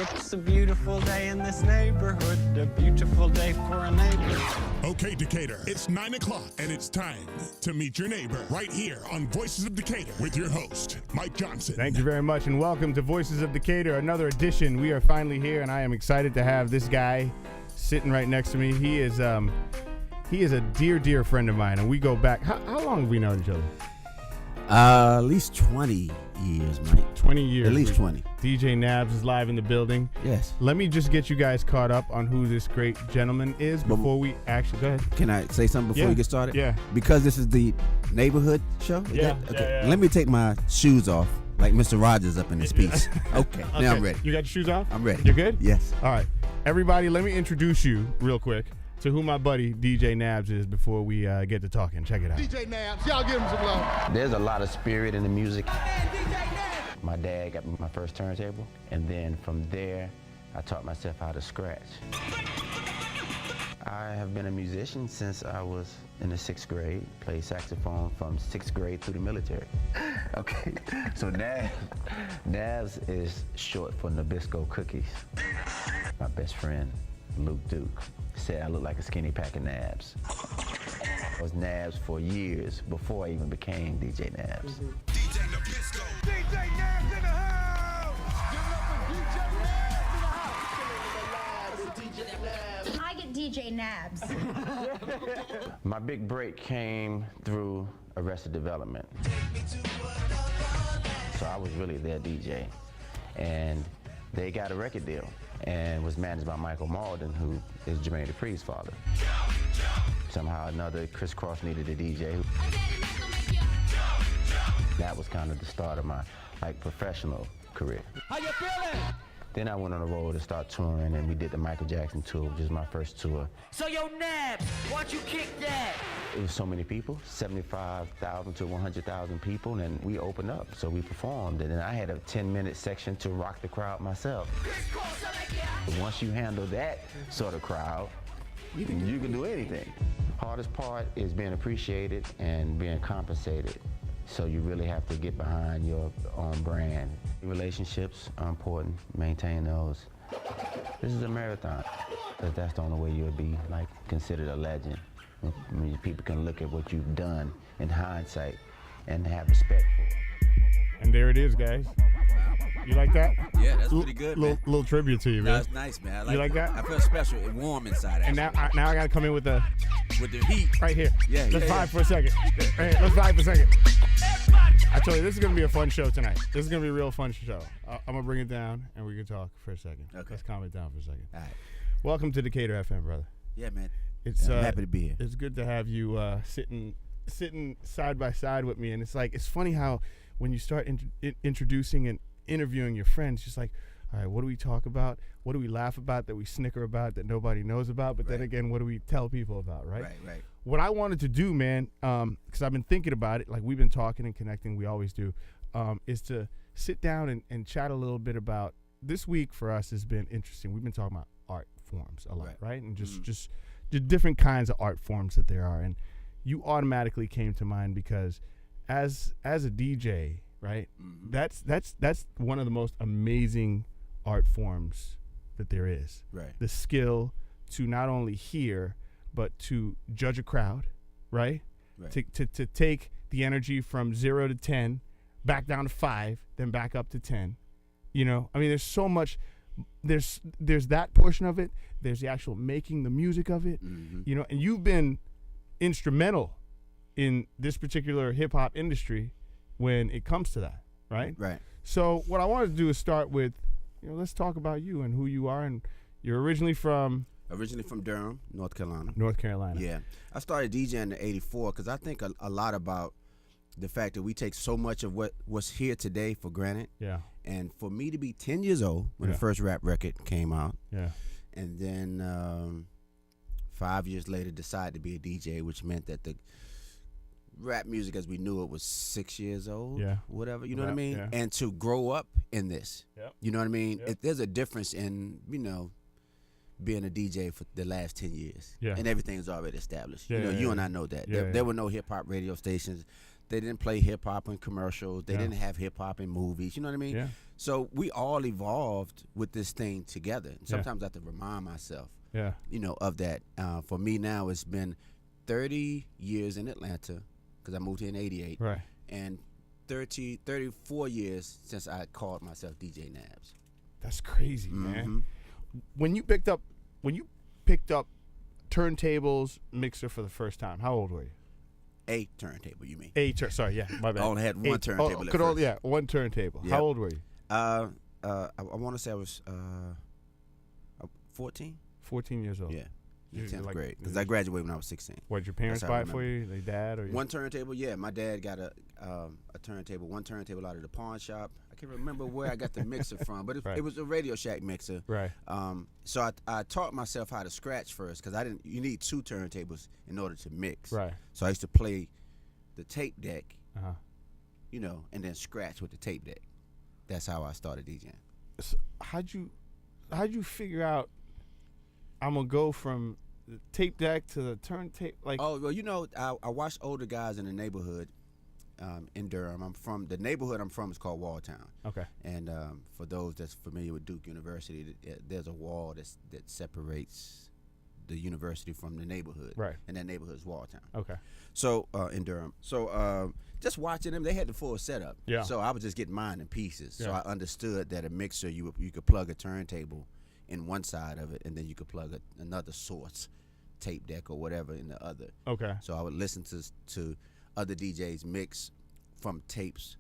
It's a beautiful day in this neighborhood, a beautiful day for a neighbor. Okay, Decatur, it's 9 o'clock, and it's time to meet your neighbor right here on Voices of Decatur with your host, Mike Johnson. Thank you very much, and welcome to Voices of Decatur, another edition. We are finally here, and I am excited to have this guy sitting right next to me. He is a dear friend of mine, and we go back. How long have we known each other? At least 20 years, Mike. 20 years. At least 20. DJ Nabs is live in the building. Yes. Let me just get you guys caught up on who this great gentleman is before we actually go ahead. Can I say something before we get started? Yeah. Because this is the neighborhood show? Yeah. Okay. Let me take my shoes off like Mr. Rogers up in this piece. Okay. Now I'm ready. You got your shoes off? I'm ready. You're good? Yes. All right. Everybody, let me introduce you real quick to who my buddy DJ Nabs is before we get to talking. Check it out. DJ Nabs, y'all give him some love. There's a lot of spirit in the music. My dad got me my first turntable, and then from there, I taught myself how to scratch. I have been a musician since I was in the 6th grade, played saxophone from 6th grade through the military. Okay, so Nabs is short for Nabisco cookies. My best friend, Luke Duke, said I look like a skinny pack of Nabs. I was Nabs for years before I even became DJ Nabs. DJ Nabisco. DJ Nabs in the house! Give it up for DJ Nabs! I get DJ Nabs. My big break came through Arrested Development. So I was really their DJ. And they got a record deal and was managed by Michael Malden, who is Jermaine Dupri's father. Somehow or another, Kriss Kross needed a DJ. That was kind of the start of my professional career. How you feeling? Then I went on the road to start touring, and we did the Michael Jackson tour, which is my first tour. So yo, Nabs, why'd you kick that? It was so many people, 75,000 to 100,000 people, and we opened up, so we performed. And then I had a 10-minute section to rock the crowd myself. Once you handle that sort of crowd, you can do anything. Hardest part is being appreciated and being compensated. So you really have to get behind your own brand. Relationships are important, maintain those. This is a marathon, because that's the only way you'll be considered a legend. I mean, people can look at what you've done in hindsight and have respect for it. And there it is, guys. You like that? Yeah, that's pretty good, man. Little tribute to you, man. That's nice, man. You like that? I feel special and warm inside. And now I got to come in with the heat. Right here. Yeah, Let's yeah, vibe for a second. Right here, let's vibe for a second. I told you, this is going to be a fun show tonight. This is going to be a real fun show. I'm going to bring it down, and we can talk for a second. Okay. Let's calm it down for a second. All right. Welcome to Decatur FM, brother. Yeah, man. I'm happy to be here. It's good to have you sitting side by side with me, and it's funny how when you start introducing and interviewing your friends, just like, all right, what do we talk about? What do we laugh about, that we snicker about, that nobody knows about? But then again, what do we tell people about, right? Right. What I wanted to do, man, because I've been thinking about it, like we've been talking and connecting, we always do, is to sit down and chat a little bit about, this week for us has been interesting. We've been talking about art forms a lot, right? And just the different kinds of art forms that there are. And you automatically came to mind because as a DJ, right, that's one of the most amazing art forms that there is. Right. The skill to not only hear, but to judge a crowd, right? To take the energy from 0 to 10, back down to 5, then back up to 10. You know, I mean, there's so much. There's that portion of it. There's the actual making the music of it. You know, and you've been instrumental in this particular hip hop industry when it comes to that, right? Right. So what I wanted to do is start with, let's talk about you and who you are. And you're originally from Durham, North Carolina. North Carolina. Yeah. I started DJing in '84 because I think a lot about the fact that we take so much of what's here today for granted. Yeah. And for me to be 10 years old when the first rap record came out. Yeah. And then 5 years later decide to be a DJ, which meant that the rap music as we knew it was 6 years old, whatever, you know what I mean? Yeah. And to grow up in this, you know what I mean? There's a difference in, being a DJ for the last 10 years. And everything's already established. You and I know that. There were no hip-hop radio stations. They didn't play hip hop in commercials. They didn't have hip hop in movies. You know what I mean? Yeah. So we all evolved with this thing together. And sometimes I have to remind myself, of that. For me now, it's been 30 years in Atlanta because I moved here in '88. Right. And 34 years since I called myself DJ Nabs. That's crazy, man. When you picked up turntables, mixer for the first time, how old were you? A turntable, you mean? Sorry, yeah, my bad. I only had one turntable at first. One turntable. Yep. How old were you? I want to say I was 14. 14 years old. Yeah. In You're 10th like- grade, because I graduated when I was 16. What, did your parents That's how I buy it for you? They dad or you? One turntable, yeah. My dad got a turntable, one turntable out of the pawn shop. I can't remember where I got the mixer from, but it was a Radio Shack mixer. Right. So I taught myself how to scratch first, because you need 2 turntables in order to mix. Right. So I used to play the tape deck, Uh-huh. and then scratch with the tape deck. That's how I started DJing. So how'd you figure out I'm gonna go from the tape deck to the turntable? Like, oh well, I watched older guys in the neighborhood in Durham. The neighborhood I'm from is called Walltown. okay, And for those that's familiar with Duke University, there's a wall that separates the university from the neighborhood. Right. And that neighborhood is Walltown. okay, So in Durham. So just watching them, they had the full setup. Yeah. So I was just getting mine in pieces. So Yeah. I understood that a mixer, you could plug a turntable in one side of it, and then you could plug another source, tape deck or whatever, in the other. okay. So I would listen to other DJs mix from tapes,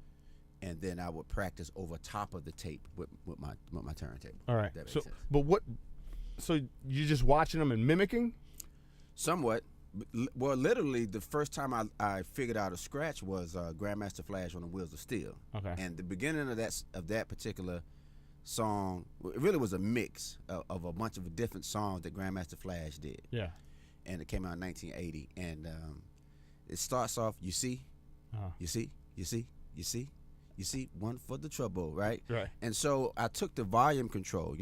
and then I would practice over top of the tape with my turntable. All right. That makes So, sense. but what? So you just watching them and mimicking? Somewhat. Well, literally, the first time I figured out a scratch was Grandmaster Flash on the Wheels of Steel. Okay. And the beginning of that particular song, it really was a mix of a bunch of different songs that Grandmaster Flash did. Yeah. And it came out in 1980. And it starts off, you see, one for the trouble, right? Right. And so I took the volume control.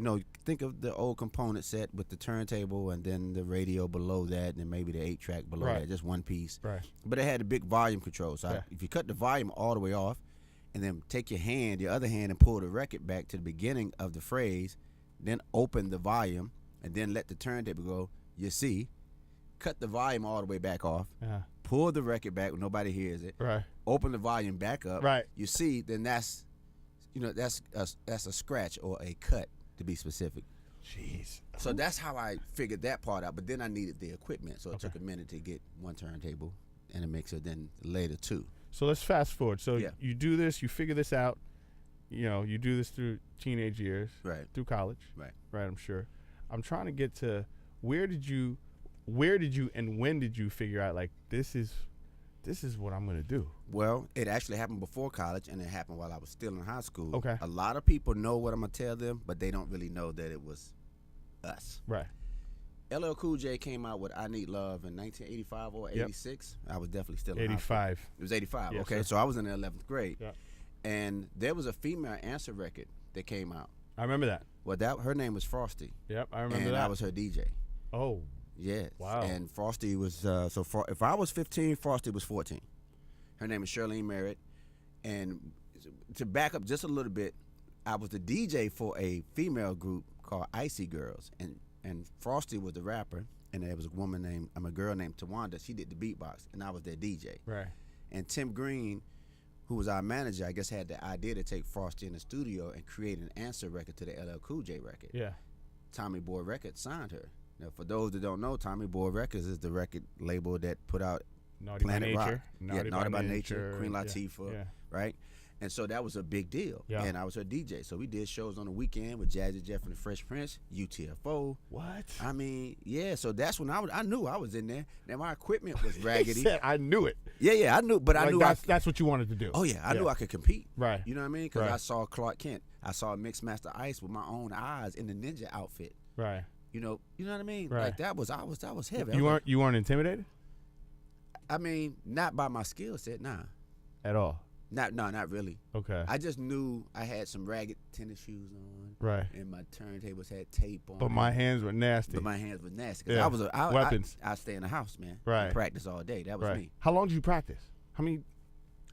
Think of the old component set with the turntable and then the radio below that, and then maybe the 8-track below Right. that, just one piece. Right. But it had a big volume control. So Yeah. if you cut the volume all the way off, and then take your other hand, and pull the record back to the beginning of the phrase, then open the volume, and then let the turntable go, you see, cut the volume all the way back off, Yeah. pull the record back when nobody hears it, Right. open the volume back up, Right. you see, then that's a scratch or a cut, to be specific. Jeez. So that's how I figured that part out. But then I needed the equipment, so it Okay. took a minute to get one turntable and a mixer, then later 2. So let's fast forward. So Yeah. you do this, you figure this out. You do this through teenage years, Right. through college, Right. I'm sure. I'm trying to get to where did you and when did you figure out, like, this is what I'm gonna do? Well, it actually happened before college, and it happened while I was still in high school. Okay. A lot of people know what I'm gonna tell them, but they don't really know that it was us. Right. LL Cool J came out with "I Need Love" in 1985 or 86. I was definitely still in high school. 85. It was 85. Yes, okay, sir. so I was in the 11th grade, Yeah. and there was a female answer record that came out. I remember that. Well, her name was Frosty. Yep, I remember and that. I was her DJ. Oh, Yes. Wow. And Frosty was if I was 15, Frosty was 14. Her name is Charlene Merritt. And to back up just a little bit, I was the DJ for a female group called Icy Girls, and Frosty was the rapper, and there was a girl named Tawanda. She did the beatbox, and I was their DJ. right. And Tim Green, who was our manager, I guess had the idea to take Frosty in the studio and create an answer record to the LL Cool J record. Yeah. Tommy Boy Records signed her. Now, for those that don't know, Tommy Boy Records is the record label that put out Naughty Planet by Nature. Rock. Naughty by Nature, Queen yeah, Latifah, yeah. right? And so that was a big deal. Yeah. And I was her DJ. So we did shows on the weekend with Jazzy Jeff and the Fresh Prince, UTFO. What? I mean, yeah, so that's when I knew I was in there. Now, my equipment was raggedy. Said, I knew it. Yeah, I knew, but I Like, knew that's what you wanted to do. Oh, yeah, I knew I could compete. Right. You know what I mean? Because Right. I saw Clark Kent. I saw Mixmaster Ice with my own eyes in the ninja outfit. Right. You know what I mean? Right. Like, that was heavy. You weren't intimidated I mean, not by my skill set, nah. at all. Not really. Okay. I just knew I had some ragged tennis shoes on. Right. And my turntables had tape on. But my hands were nasty. But my hands were nasty. 'Cause Yeah. Weapons. I stay in the house, man. Right. I practice all day. That was right. me. How long did you practice? How many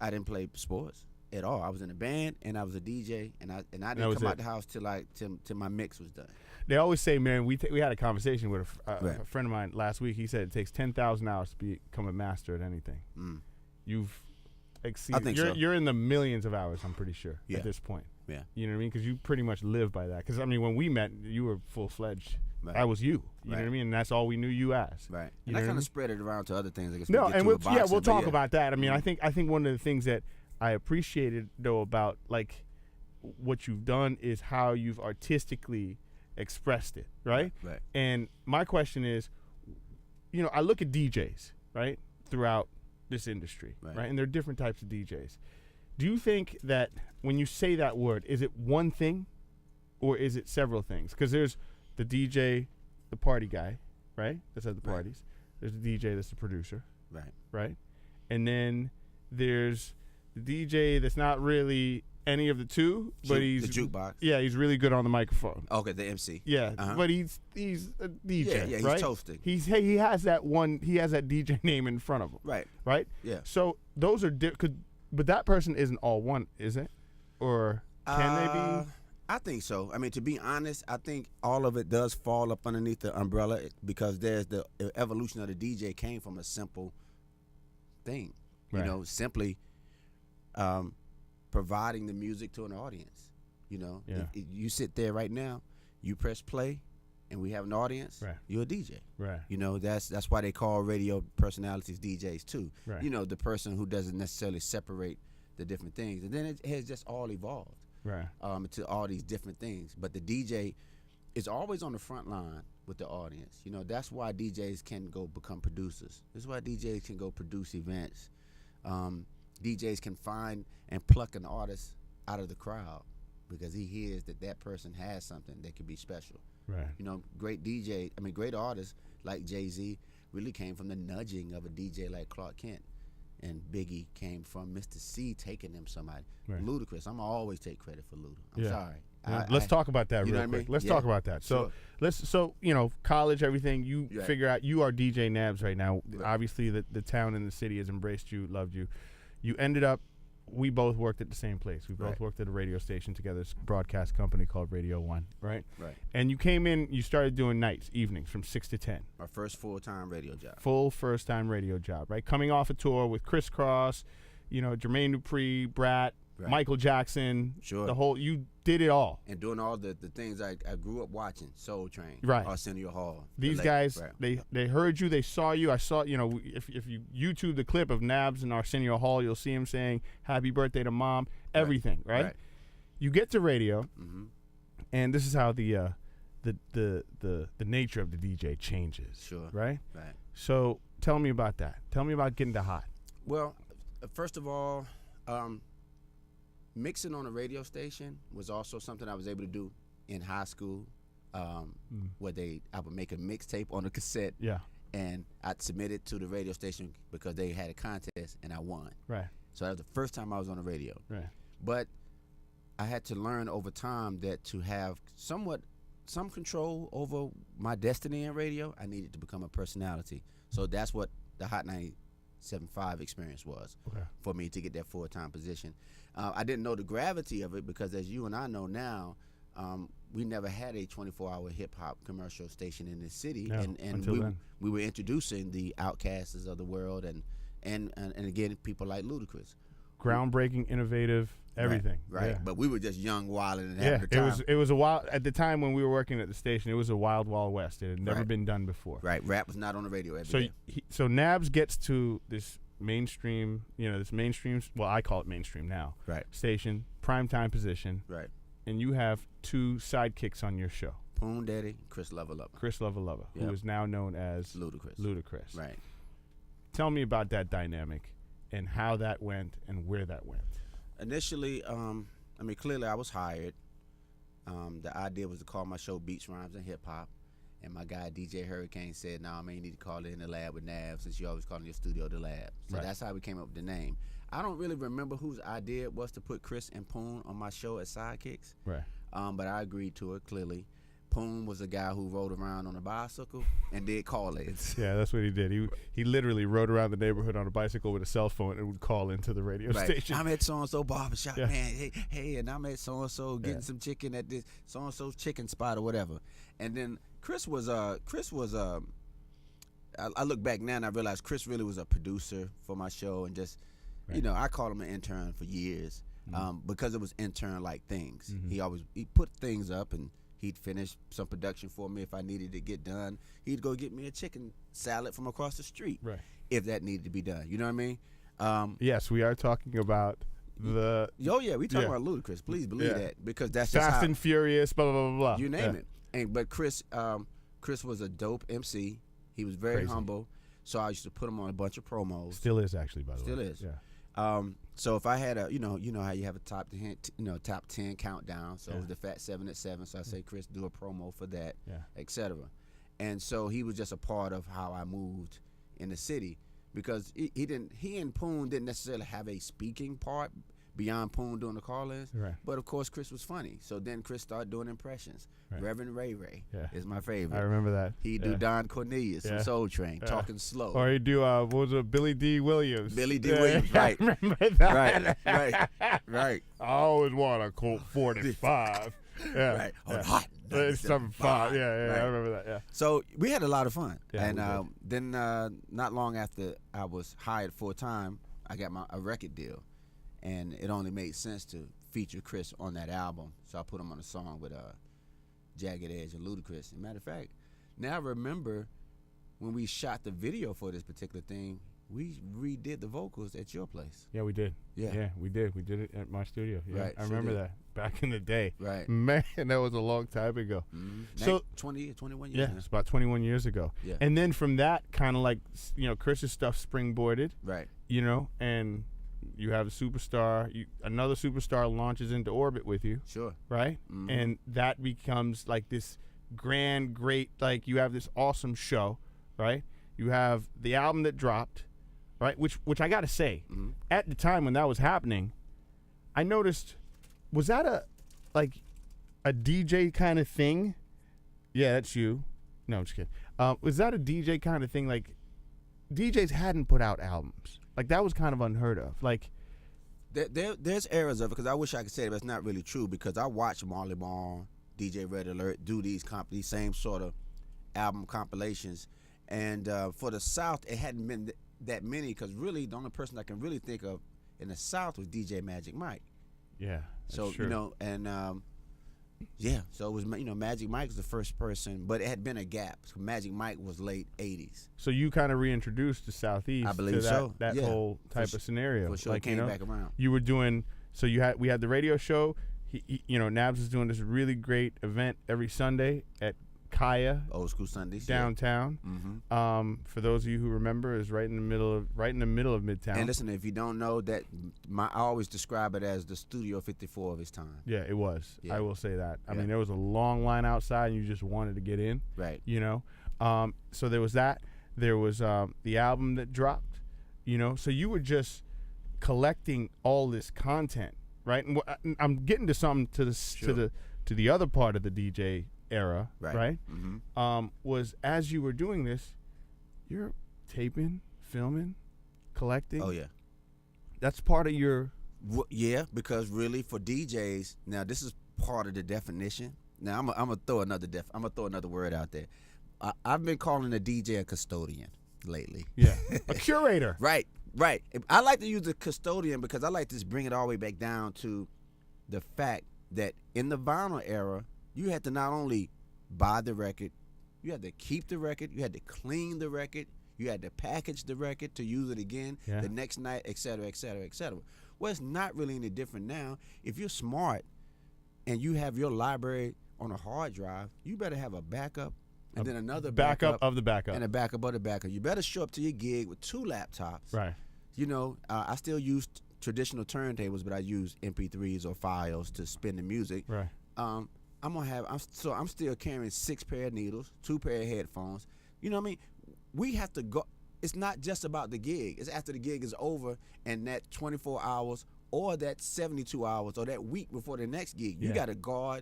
I didn't play sports at all. I was in a band and I was a DJ, and I That didn't was come it. out the house till my mix was done. They always say, man, we had a conversation with a friend of mine last week. He said it takes 10,000 hours to become a master at anything. You've exceeded. I think you're, so. You're in the millions of hours, I'm pretty sure, Yeah. at this point. Yeah. You know what I mean? Because you pretty much live by that. Because, I mean, when we met, you were full-fledged. Right. That was you. You know Right. what I mean? And that's all we knew you as. Right. You And know I what I kind mean? of spread it around to other things. I guess No, we get and to we'll, a boxing, we'll but talk about that. I mean, I think one of the things that I appreciated, though, about, like, what you've done is how you've artistically expressed it, right? Right. And my question is, you know, I look at DJs, right, throughout this industry, right? And there are different types of DJs. Do you think that when you say that word, is it one thing or is it several things? Because there's the DJ, the party guy, right, that's at the parties. There's the DJ that's the producer, right? And then there's the DJ that's not really any of the two, but he's the jukebox. Yeah, he's really good on the microphone. Okay, the MC. Yeah, but he's a DJ, Yeah, he's right? toasting. He has that DJ name in front of him. Right? Yeah. So those are but that person isn't all one, is it? Or can they be? I think so. I mean, to be honest, I think all of it does fall up underneath the umbrella because there's the evolution of the DJ came from a simple thing. You know, simply providing the music to an audience. You know, if you sit there right now, you press play, and we have an audience. You're a DJ. You know, that's why they call radio personalities DJs too. You know, the person who doesn't necessarily separate the different things, and then it has just all evolved. To all these different things. But the DJ is always on the front line with the audience. You know, that's why DJs can go become producers. This is why DJs can go produce events. DJs can find and pluck an artist out of the crowd because he hears that person has something that could be special. You know, great artists like Jay-Z really came from the nudging of a DJ like Clark Kent. And Biggie came from Mr. C taking them somebody. Ludacris, I'm always take credit for Luda. I'm sorry. Let's talk about that real quick. Let's talk about that. So so you know, college, everything, you figure out you are DJ Nabs right now. Obviously the town and the city has embraced you, loved you. You ended up, we both worked at the same place. We both worked at a radio station together, this broadcast company called Radio 1, right? And you came in, you started doing nights, evenings from 6 to 10. My first full-time radio job. First-time radio job, right? Coming off a tour with Kriss Kross, you know, Jermaine Dupri, Brat, Michael Jackson, the whole, you did it all. And doing all the things I grew up watching, Soul Train, Arsenio Hall. These guys, they heard you, they saw you. I saw, you know, if you YouTube the clip of Nabs and Arsenio Hall, you'll see him saying, "Happy birthday to Mom," everything, right? You get to radio, and this is how the nature of the DJ changes, right? So tell me about that. Tell me about getting to hot. Well, first of all, mixing on a radio station was also something I was able to do in high school, where I would make a mixtape on a cassette, and I'd submit it to the radio station because they had a contest and I won. So that was the first time I was on the radio. But I had to learn over time that to have some control over my destiny in radio, I needed to become a personality. So that's what the Hot 97.5 experience was for me to get that full-time position. I didn't know the gravity of it because, as you and I know now, we never had a 24-hour hip-hop commercial station in this city, and we were introducing the Outcasts of the world, and again, people like Ludacris. Groundbreaking, innovative, everything. But we were just young, wild, and having the time. It was a wild, at the time when we were working at the station, it was a wild west. It had never been done before. Rap was not on the radio every day. So Nabs gets to this mainstream, well, I call it mainstream now, station, primetime position, and you have two sidekicks on your show. Poon Daddy, Chris Lover, who is now known as Ludacris. Tell me about that dynamic and how that went and where that went. Initially, clearly I was hired. The idea was to call my show Beats, Rhymes, and Hip Hop. And my guy, DJ Hurricane, said, "No, man, you need to call it In the Lab with Nabs, since you always call in your studio The Lab." So that's how we came up with the name. I don't really remember whose idea it was to put Chris and Poon on my show as sidekicks. But I agreed to it, clearly. Poon was a guy who rode around on a bicycle and did call-ins. Yeah, that's what he did. He literally rode around the neighborhood on a bicycle with a cell phone and would call into the radio station. I'm at so-and-so barbershop, Yeah. man. Hey, and I'm at so-and-so getting some chicken at this so-and-so's chicken spot or whatever. And then Kriss was I look back now and I realize Kriss really was a producer for my show and just, I called him an intern for years because it was intern-like things. He put things up and he'd finish some production for me if I needed to get done. He'd go get me a chicken salad from across the street if that needed to be done. You know what I mean? Yes, we are talking about the we talking about Ludacris. Please believe that because that's Fast just how, and Furious, blah, blah, blah, blah. you name it. But Kriss was a dope MC. He was very humble. So I used to put him on a bunch of promos. Still is, actually, by the way. Still is. Yeah. So if I had a, you know how you have a top 10 countdown. So it was the Fat 7 at 7. So I say, Kriss, do a promo for that, etc. And so he was just a part of how I moved in the city because he and Poon didn't necessarily have a speaking part beyond Poon doing the call-ins. Right. But of course, Kriss was funny. So then Kriss started doing impressions. Right. Reverend Ray Ray is my favorite. I remember that. He'd do Don Cornelius from Soul Train, talking slow. Or he'd do, what was it, Billy D. Williams. Billy D. Williams, right. I remember that. Right. I always want a Colt 45. Right. On hot. It's something fun. Yeah, Right. I remember that, yeah. So we had a lot of fun. Yeah, and then not long after I was hired full-time, I got a record deal. And it only made sense to feature Kriss on that album. So I put him on a song with Jagged Edge and Ludacris. As a matter of fact, now I remember when we shot the video for this particular thing, we redid the vocals at your place. Yeah, we did. Yeah. We did. We did it at my studio. Yeah, Right, I sure remember did. that back in the day. Right. Man, that was a long time ago. Mm-hmm. So 21 years yeah, now. it's about 21 years ago. Yeah. And then from that, kind of like, Kriss's stuff springboarded. Right. And you have a superstar. Another superstar launches into orbit with you. Sure. Right. Mm-hmm. And that becomes like this grand, great. Like you have this awesome show. Right. You have the album that dropped. Right. Which I gotta say, at the time when that was happening, I noticed. Was that a DJ kind of thing? Yeah, that's you. No, I'm just kidding. Was that a DJ kind of thing? Like, DJs hadn't put out albums. Like, that was kind of unheard of. Like, there's eras of it because I wish I could say it, but it's not really true because I watched Marley Marl, DJ Red Alert do these same sort of album compilations. And for the South, it hadn't been that many because really the only person I can really think of in the South was DJ Magic Mike. yeah. So true. So it was Magic Mike was the first person, but it had been a gap. Magic Mike was late '80s. So you kind of reintroduced the Southeast. I believe to that, so. That Yeah. whole type of scenario. For sure, like, came back around. You were doing. So we had the radio show. Nabs is doing this really great event every Sunday at Kaya Old School Sundays downtown. Mm-hmm. For those of you who remember, is right in the middle of Midtown. And listen, if you don't know that, I always describe it as the Studio 54 of its time. Yeah, it was. Yeah. I will say that. I Yeah. mean, there was a long line outside, and you just wanted to get in. Right. So there was that. There was the album that dropped. So you were just collecting all this content, right? And I'm getting to something to the other part of the DJ era, right? Mm-hmm. Was as you were doing this, you're taping, filming, collecting. Oh yeah. That's part of your. Yeah, because really for DJs, now this is part of the definition. Now I'm gonna throw another word out there. I've been calling a DJ a custodian lately. Yeah, a curator. Right. I like to use the custodian because I like to just bring it all the way back down to the fact that in the vinyl era, you had to not only buy the record, you had to keep the record, you had to clean the record, you had to package the record to use it again the next night, et cetera, et cetera, et cetera. Well, it's not really any different now. If you're smart and you have your library on a hard drive, you better have a backup and then another backup of the backup. and a backup of the backup. You better show up to your gig with 2 laptops. Right. I still use traditional turntables, but I use MP3s or files to spin the music. Right. I'm still carrying 6 pair of needles, 2 pair of headphones. You know what I mean? We have to go. It's not just about the gig. It's after the gig is over and that 24 hours or that 72 hours or that week before the next gig. You got to guard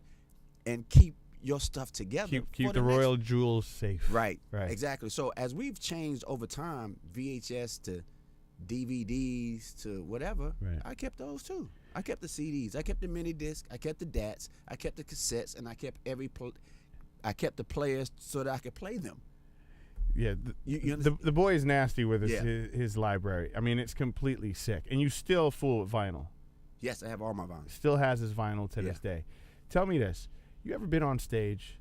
and keep your stuff together. Keep for the next- royal jewels safe. Right. Right. Exactly. So as we've changed over time, VHS to DVDs to whatever, Right. I kept those too. I kept the CDs. I kept the mini disc. I kept the DATs. I kept the cassettes, and I kept I kept the players so that I could play them. Yeah, You the boy is nasty with Yeah. his library. I mean, it's completely sick. And you still fool with vinyl. Yes, I have all my vinyls. Still has his vinyl to this day. Tell me this. You ever been on stage,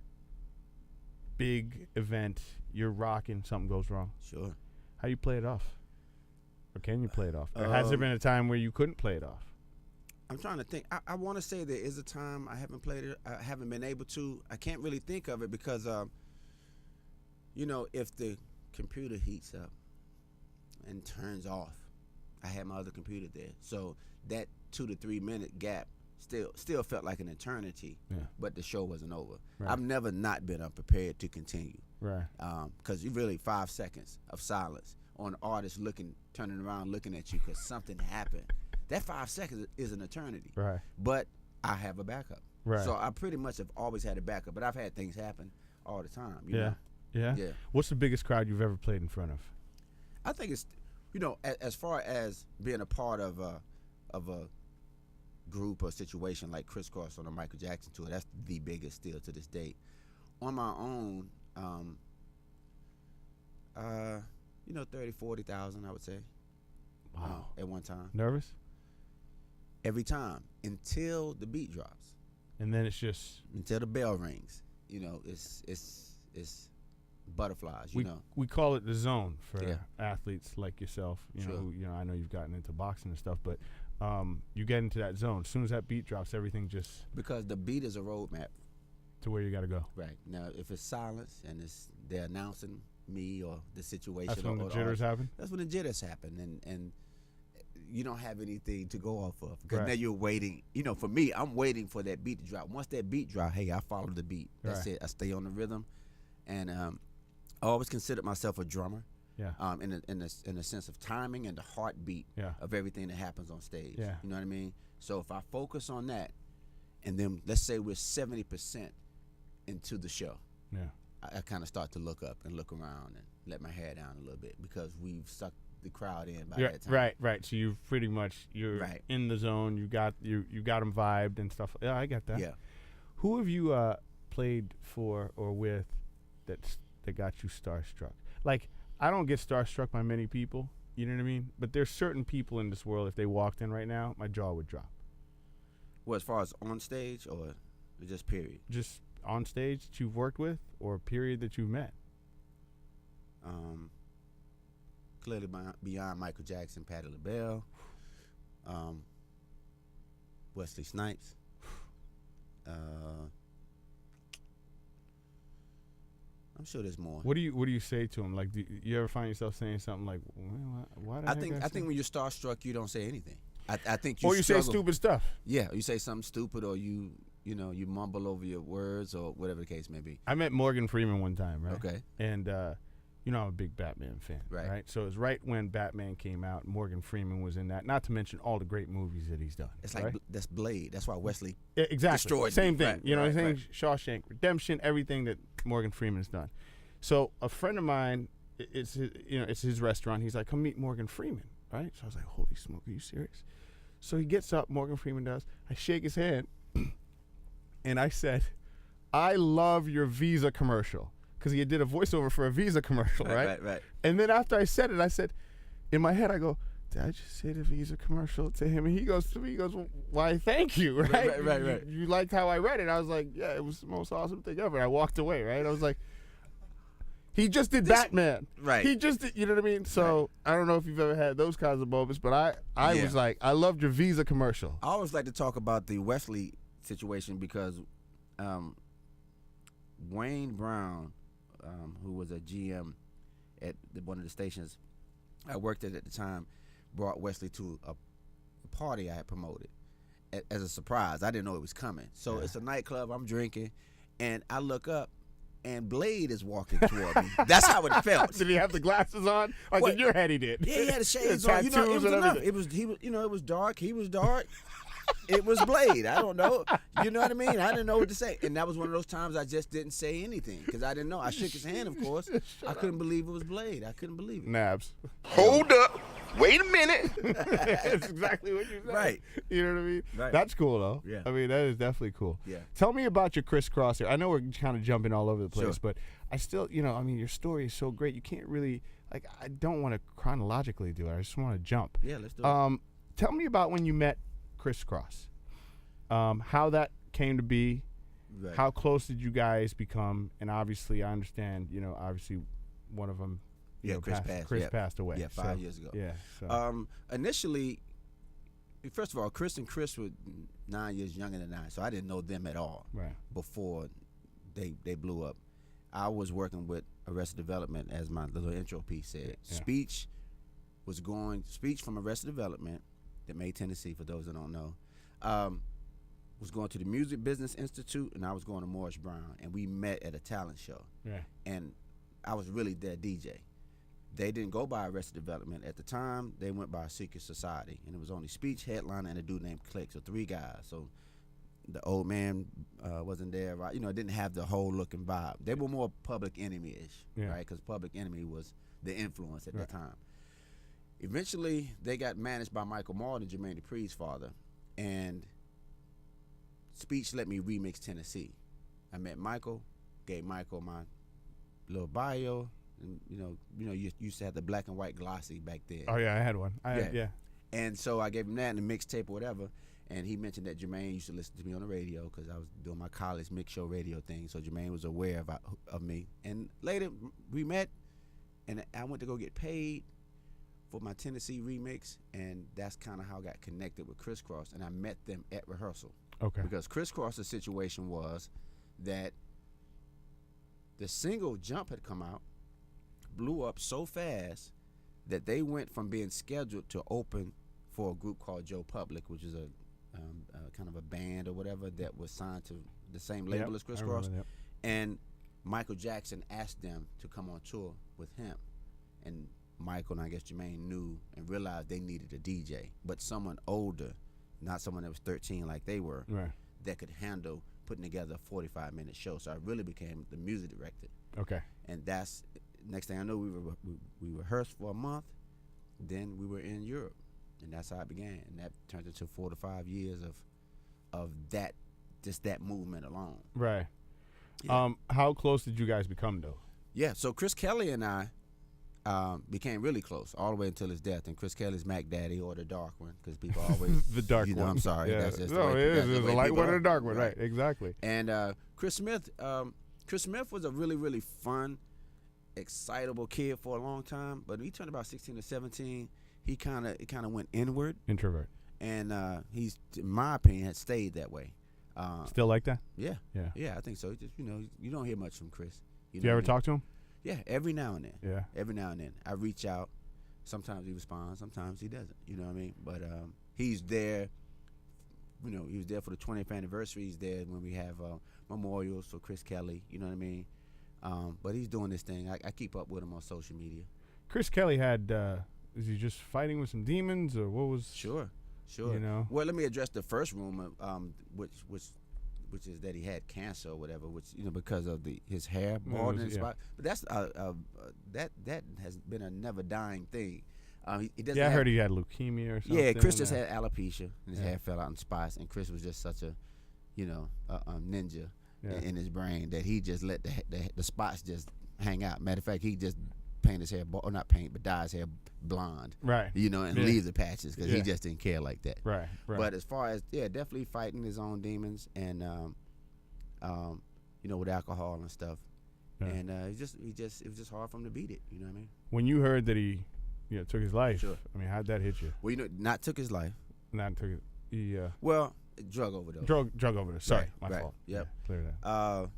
big event, you're rocking, something goes wrong? Sure. How you play it off? Or can you play it off? Or has there been a time where you couldn't play it off? I'm trying to think. I want to say there is a time I haven't played it. I haven't been able to. I can't really think of it because, if the computer heats up and turns off, I had my other computer there. So that 2 to 3 minute gap still felt like an eternity. Yeah. But the show wasn't over. Right. I've never not been unprepared to continue. Right. Because you really 5 seconds of silence on an artist turning around, looking at you because something happened. That 5 seconds is an eternity. Right. But I have a backup. Right. So I pretty much have always had a backup. But I've had things happen all the time. You Yeah. know? Yeah. Yeah. What's the biggest crowd you've ever played in front of? I think it's, as far as being a part of a group or situation like Kriss Kross on the Michael Jackson tour, that's the biggest still to this date. On my own, 30, 40,000, I would say. Wow. At one time. Nervous? Every time until the beat drops. And then it's just Until the bell rings. It's butterflies, we call it the zone for Yeah. athletes like yourself. Sure. I know you've gotten into boxing and stuff, but you get into that zone. As soon as that beat drops, everything just Because the beat is a roadmap. to where you got to go. Right. Now, if it's silence and they're announcing me or the situation. That's when or the jitters happen? That's when the jitters happen. And you don't have anything to go off of. Because Right. now you're waiting. For me, I'm waiting for that beat to drop. Once that beat drop, hey, I follow the beat. That's Right. it. I stay on the rhythm. And I always considered myself a drummer. Yeah. In the sense of timing and the heartbeat Yeah. of everything that happens on stage. Yeah. You know what I mean? So if I focus on that, and then let's say we're 70% into the show, Yeah. I kind of start to look up and look around and let my hair down a little bit because we've sucked the crowd in by that time. Right. So you've pretty much you're Right. in the zone. You got them vibed and stuff. Yeah, I got that. Yeah. Who have you played for or with that got you starstruck? Like, I don't get starstruck by many people. You know what I mean? But there's certain people in this world. If they walked in right now, my jaw would drop. Well, as far as on stage or just period? Just on stage that you've worked with, or a period that you've met. Clearly beyond Michael Jackson, Patti LaBelle, Wesley Snipes. I'm sure there's more. What do you say to him? Like, do you ever find yourself saying something like, well, why? I think when you're starstruck, you don't say anything. I think you or you say struggle. stupid stuff. Yeah, you say something stupid, or you mumble over your words, or whatever the case may be. I met Morgan Freeman one time, right? Okay. And I'm a big Batman fan, Right. So it was right when Batman came out. Morgan Freeman was in that. Not to mention all the great movies that he's done. It's like right? that's Blade. That's why Wesley. Yeah, exactly. Destroyed Same me. thing. Right, you know what I'm saying? right. Shawshank Redemption, everything that Morgan Freeman's done. So a friend of mine, it's his restaurant. He's like, come meet Morgan Freeman, right? So I was like, holy smoke, are you serious? So he gets up, Morgan Freeman does. I shake his hand, and I said, I love your Visa commercial. Because he did a voiceover for a Visa commercial, right? Right. And then after I said it, I said, in my head, I go, did I just say the Visa commercial to him? And he goes to me, well, why, thank you, right? Right. You liked how I read it. I was like, yeah, it was the most awesome thing ever. I walked away, right? I was like, he just did Batman. Right. He just did, you know what I mean? So I don't know if you've ever had those kinds of moments, but I was like, I loved your Visa commercial. I always like to talk about the Wesley situation because Wayne Brown, who was a GM at one of the stations I worked at the time, brought Wesley to a party I had promoted as a surprise. I didn't know it was coming. So it's a nightclub, I'm drinking, and I look up, and Blade is walking toward me. That's how it felt. Did he have the glasses on? Like in your head he did. Yeah, he had the shades The on. It was tattoos and enough. everything. It was dark. He was dark. it was Blade. I don't know. You know what I mean? I didn't know what to say. And that was one of those times I just didn't say anything because I didn't know. I shook his hand, of course. I couldn't believe it was Blade. I couldn't believe it. Nabs. Hold up. Wait a minute. That's exactly what you said. Right. You know what I mean? Right. That's cool, though. Yeah. I mean, that is definitely cool. Yeah. Tell me about your Kriss Kross here. I know we're kind of jumping all over the place, Sure. but I still, I mean, your story is so great. You can't really, I don't want to chronologically do it. I just want to jump. Yeah, let's do it. Tell me about when you met Kriss Kross. How that came to be. Right. How close did you guys become? And obviously, I understand, obviously one of them, Chris passed away. Yeah, 5 years ago. Yeah. So. Initially, first of all, Kriss and Kriss were 9 years younger than I, so I didn't know them at all Right. before they blew up. I was working with Arrested Development, as my little intro piece said. Yeah. Speech from Arrested Development that made Tennessee, for those that don't know, was going to the Music Business Institute, and I was going to Morris Brown, and we met at a talent show. Yeah. And I was really their DJ. They didn't go by Arrested Development. At the time, they went by Secret Society, and it was only Speech, Headliner, and a dude named Click, so 3 guys. So the old man wasn't there, right? It didn't have the whole look and vibe. They were more Public Enemy-ish, right? Because Public Enemy was the influence at the time. Eventually, they got managed by Michael Martin, Jermaine Dupri's father, and Speech let me remix Tennessee. I met Michael, gave Michael my little bio, and you used to have the black and white glossy back then. Oh yeah, I had one. Yeah. And so I gave him that and the mixtape or whatever, and he mentioned that Jermaine used to listen to me on the radio because I was doing my college mix show radio thing. So Jermaine was aware of me. And later we met, and I went to go get paid for my Tennessee remix, and that's kind of how I got connected with Kriss Kross, and I met them at rehearsal. Okay. Because Kriss Kross' situation was that the single Jump had come out, blew up so fast that they went from being scheduled to open for a group called Joe Public, which is a kind of a band or whatever that was signed to the same label as Kriss Kross. And Michael Jackson asked them to come on tour with him. And Michael and I guess Jermaine knew and realized they needed a DJ, but someone older, not someone that was 13 like they were, that could handle putting together a 45-minute show. So I really became the music director. Okay. And that's, next thing I know, we rehearsed for a month, then we were in Europe, and that's how it began. And that turned into 4 to 5 years of that, just that movement alone. Right. Yeah. How close did you guys become, though? Yeah, so Chris Kelly and I became really close all the way until his death. And Chris Kelly's Mac Daddy, or the dark one, because people always the dark one. I'm sorry. Yeah. That's just no, the it way, is. There's a light one and a dark one. Right. Exactly. And Chris Smith was a really, really fun, excitable kid for a long time. But when he turned about 16 or 17, he kind of went inward. Introvert. And he's, in my opinion, had stayed that way. Still like that? Yeah. Yeah. Yeah, I think so. Just, you don't hear much from Chris. Do you ever talk to him? Yeah, every now and then. Yeah. Every now and then. I reach out. Sometimes he responds. Sometimes he doesn't. You know what I mean? But he's there. He was there for the 20th anniversary. He's there when we have memorials for Chris Kelly. You know what I mean? But he's doing this thing. I keep up with him on social media. Chris Kelly had, is he just fighting with some demons, or what was? Sure. Well, let me address the first rumor, which is that he had cancer or whatever, which because of his hair balding spot. But that's that has been a never dying thing. He doesn't. Yeah, I heard he had leukemia or something. Yeah, Chris just had alopecia, and his hair fell out in spots. And Chris was just such a, ninja in his brain that he just let the spots just hang out. Matter of fact, he just paint his hair, or not paint, but dye his hair blonde. Right. And leave the patches because he just didn't care like that. Right. But as far as, definitely fighting his own demons and, with alcohol and stuff. Yeah. And it was just hard for him to beat it. You know what I mean? When you heard that he, took his life, I mean, how'd that hit you? Well, not took his life. Not took it. He, well, drug overdose. Drug overdose. Sorry, my fault. Yep. Yeah, clear that.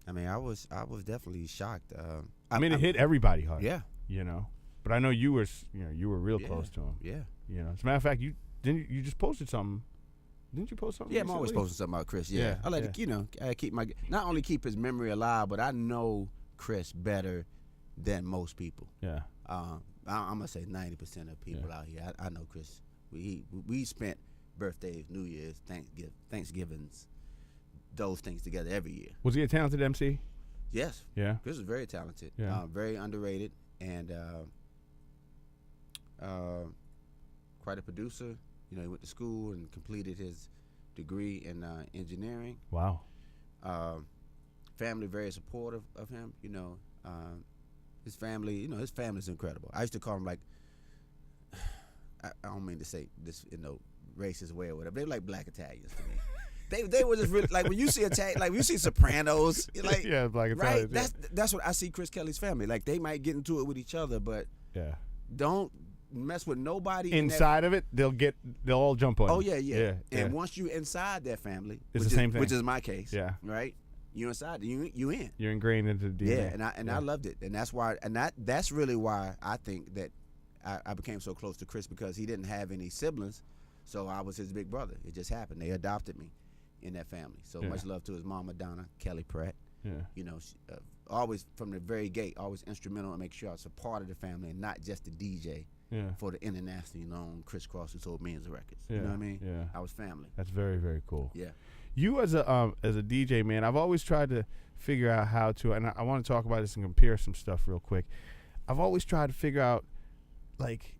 I mean, I was definitely shocked. It hit everybody hard. Yeah. But I know you were real close to him. Yeah. As a matter of fact, you just posted something. Didn't you post something? Yeah, I'm always posting something about Chris. Yeah. I like to, I keep not only keep his memory alive, but I know Chris better than most people. Yeah. I'm gonna say 90% of people out here. I know Chris We spent birthdays, New Year's, Thanksgivings, those things together every year. Was he a talented MC? Yes. Yeah. Chris was very talented. Yeah. Very underrated, and quite a producer. You know, he went to school and completed his degree in engineering. Wow. Family very supportive of him. You know, his family. You know, his family's incredible. I used to call him like, I don't mean to say this, you know, racist way or whatever. They were like black Italians to me. They were just really like when you see like when you see Sopranos, like yeah, black right. Italians. That's what I see Chris Kelly's family. Like they might get into it with each other, but Yeah. don't mess with nobody Inside of it, they'll all jump on. Oh you. yeah. And once you inside their family, It's the same thing. which is my case. Yeah. Right. You inside, you in. You're ingrained into the DNA. Yeah, and I loved it, and that's why, that's really why I think that I became so close to Chris, because he didn't have any siblings, so I was his big brother. It just happened. They adopted me in that family. So much love to his mama, Donna Kelly Pratt. Yeah. You know, she, always from the very gate, always instrumental in making sure I was a part of the family and not just the DJ. Yeah. For the internationally known Kriss Kross, who sold millions of records. Yeah. You know what I mean? Yeah. I was family. That's very, very cool. Yeah. You as a DJ, man, I've always tried to figure out how to, and I want to talk about this and compare some stuff real quick. I've always tried to figure out, like,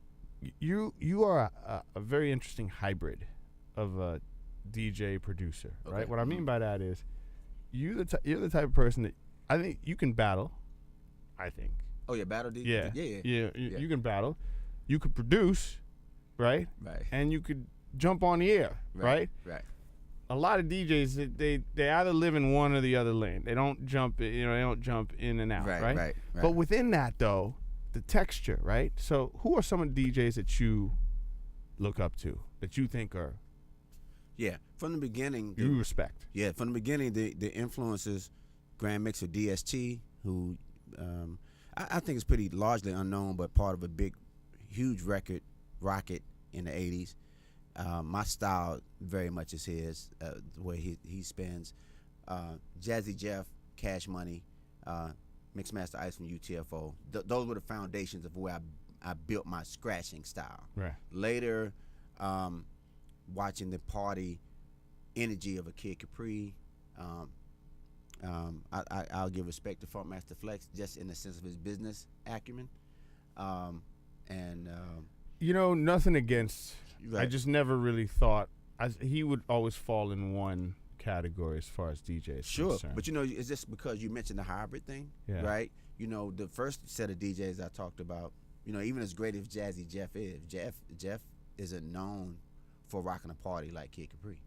you are a very interesting hybrid of a DJ producer, right? Okay. What I mean by that is, you're the type of person that I think you can battle. I think. Oh yeah, battle DJ. Yeah. You can battle. You could produce, right? Right. And you could jump on the air, right? Right. A lot of DJs, they either live in one or the other lane. They don't jump, they don't jump in and out, right? But within that, though, the texture, right? So who are some of the DJs that you look up to, that you think are from the beginning, you respect? Yeah, from the beginning, the influences, Grand Mixer DST, who I think is pretty largely unknown, but part of a big, huge record, Rocket, in the 80s. My style very much is his, the way he spins. Jazzy Jeff, Cash Money, Mixmaster Ice from UTFO. Those were the foundations of where I built my scratching style. Right. Later, watching the party energy of a Kid Capri. I'll give respect to Funkmaster Flex just in the sense of his business acumen. Nothing against. Right. I just never really thought he would always fall in one category as far as DJs. Sure, concerned. but it's just because you mentioned the hybrid thing, right? The first set of DJs I talked about, even as great as Jazzy Jeff is, Jeff isn't known for rocking a party like Kid Capri,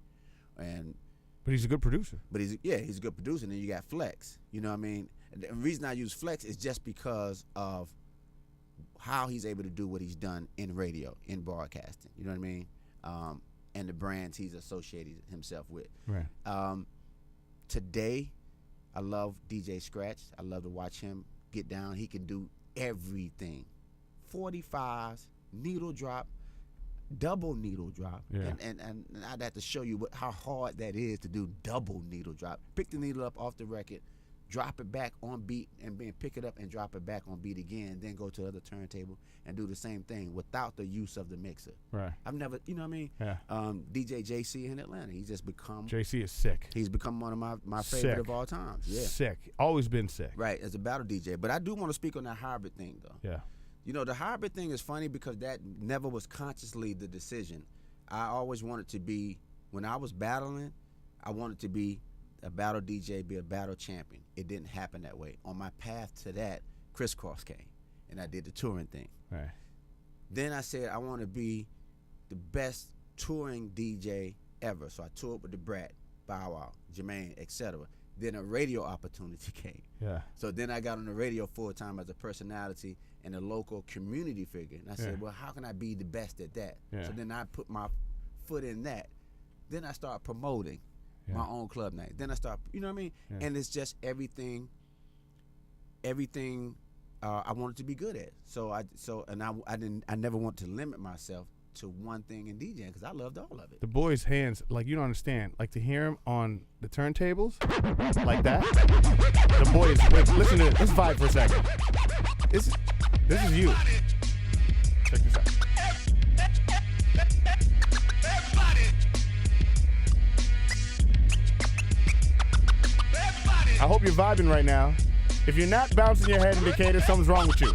but he's a good producer. But he's a good producer. And then you got Flex. You know what I mean? And the reason I use Flex is just because of how he's able to do what he's done in radio, in broadcasting. You know what I mean? And the brands he's associated himself with. Right. Today, I love DJ Scratch. I love to watch him get down. He can do everything. 45s, needle drop, double needle drop. Yeah. And I'd have to show you how hard that is to do double needle drop. Pick the needle up off the record, drop it back on beat, and then pick it up and drop it back on beat again, then go to the other turntable and do the same thing without the use of the mixer. Right. I've never, you know what I mean? Yeah. DJ JC in Atlanta, he's just become. JC is sick. He's become one of my favorite of all time. Yeah. Sick. Always been sick. Right, as a battle DJ. But I do want to speak on that hybrid thing, though. Yeah. The hybrid thing is funny because that never was consciously the decision. I always wanted to be, when I was battling, I wanted to be a battle DJ, be a battle champion. It didn't happen that way. On my path to that, Kriss Kross came, and I did the touring thing. Right. Then I said I want to be the best touring DJ ever. So I toured with the Brat, Bow Wow, Jermaine, etc. Then a radio opportunity came. Yeah. So then I got on the radio full time as a personality and a local community figure. And I said, well, how can I be the best at that? Yeah. So then I put my foot in that. Then I start promoting my own club night. Then I start, you know what I mean? Yeah. And it's just everything I wanted to be good at. I never want to limit myself to one thing in DJing because I loved all of it. The boy's hands, like, you don't understand. Like, to hear him on the turntables like that. The boy is, wait, listen to this. Let's vibe for a second. This is you. Check this out. I hope you're vibing right now. If you're not bouncing your head in Decatur, something's wrong with you.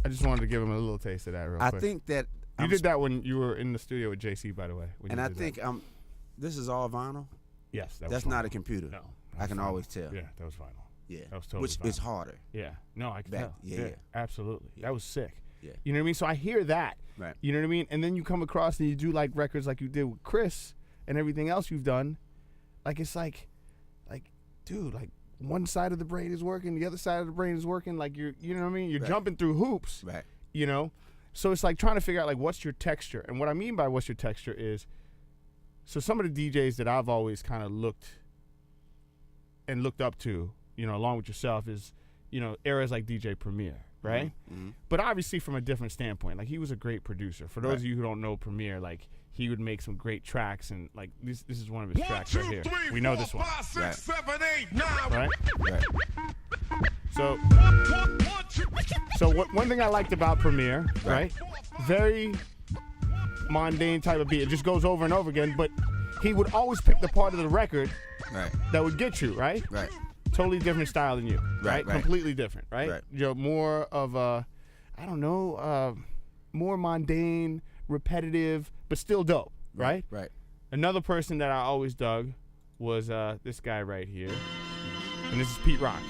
I just wanted to give him a little taste of that real quick. I think that you did that when you were in the studio with JC, by the way. And I think this is all vinyl. Yes, that's not a computer. No, I can always tell. Yeah, that was vinyl. Yeah, that was totally which vinyl. is harder. Yeah, no, I can tell. Yeah, absolutely. Yeah. That was sick. Yeah, you know what I mean. So I hear that. Right. You know what I mean. And then you come across and you do like records like you did with Kriss and everything else you've done. Like it's like, dude, like one side of the brain is working, the other side of the brain is working. Like you know what I mean. You're jumping through hoops. Right. You know. So it's like trying to figure out like what's your texture. And what I mean by what's your texture is, so some of the DJs that I've always kind of looked up to, you know, along with yourself is, you know, eras like DJ Premier, right? Mm-hmm. But obviously from a different standpoint. Like he was a great producer. For those of you who don't know Premier, like he would make some great tracks, and like this is one of his tracks right here. We know this one. 5, 6, 7, 8, 9. Right? Right. So one thing I liked about Premier, right? Very mundane type of beat. It just goes over and over again, but he would always pick the part of the record that would get you, right? Right. Totally different style than you, right? Right. Completely different, right? Right. You're more of a, I don't know, more mundane, repetitive, but still dope, right? Right. Another person that I always dug was this guy right here, and this is Pete Rock,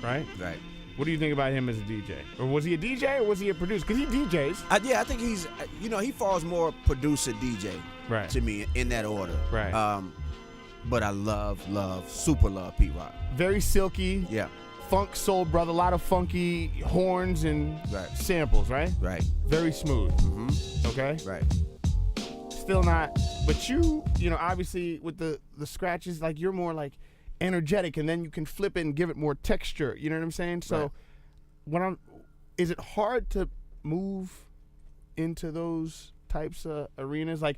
right? Right. What do you think about him as a DJ? Or was he a DJ or was he a producer? Because he DJs. I think he's, he falls more producer DJ to me in that order. Right. But I super love Pete Rock. Very silky. Yeah. Funk soul brother, a lot of funky horns and samples, right? Right. Very smooth. Mm-hmm. Okay? Right. Still not, but you know, obviously with the scratches, like you're more like energetic, and then you can flip it and give it more texture. You know what I'm saying? So is it hard to move into those types of arenas? Like,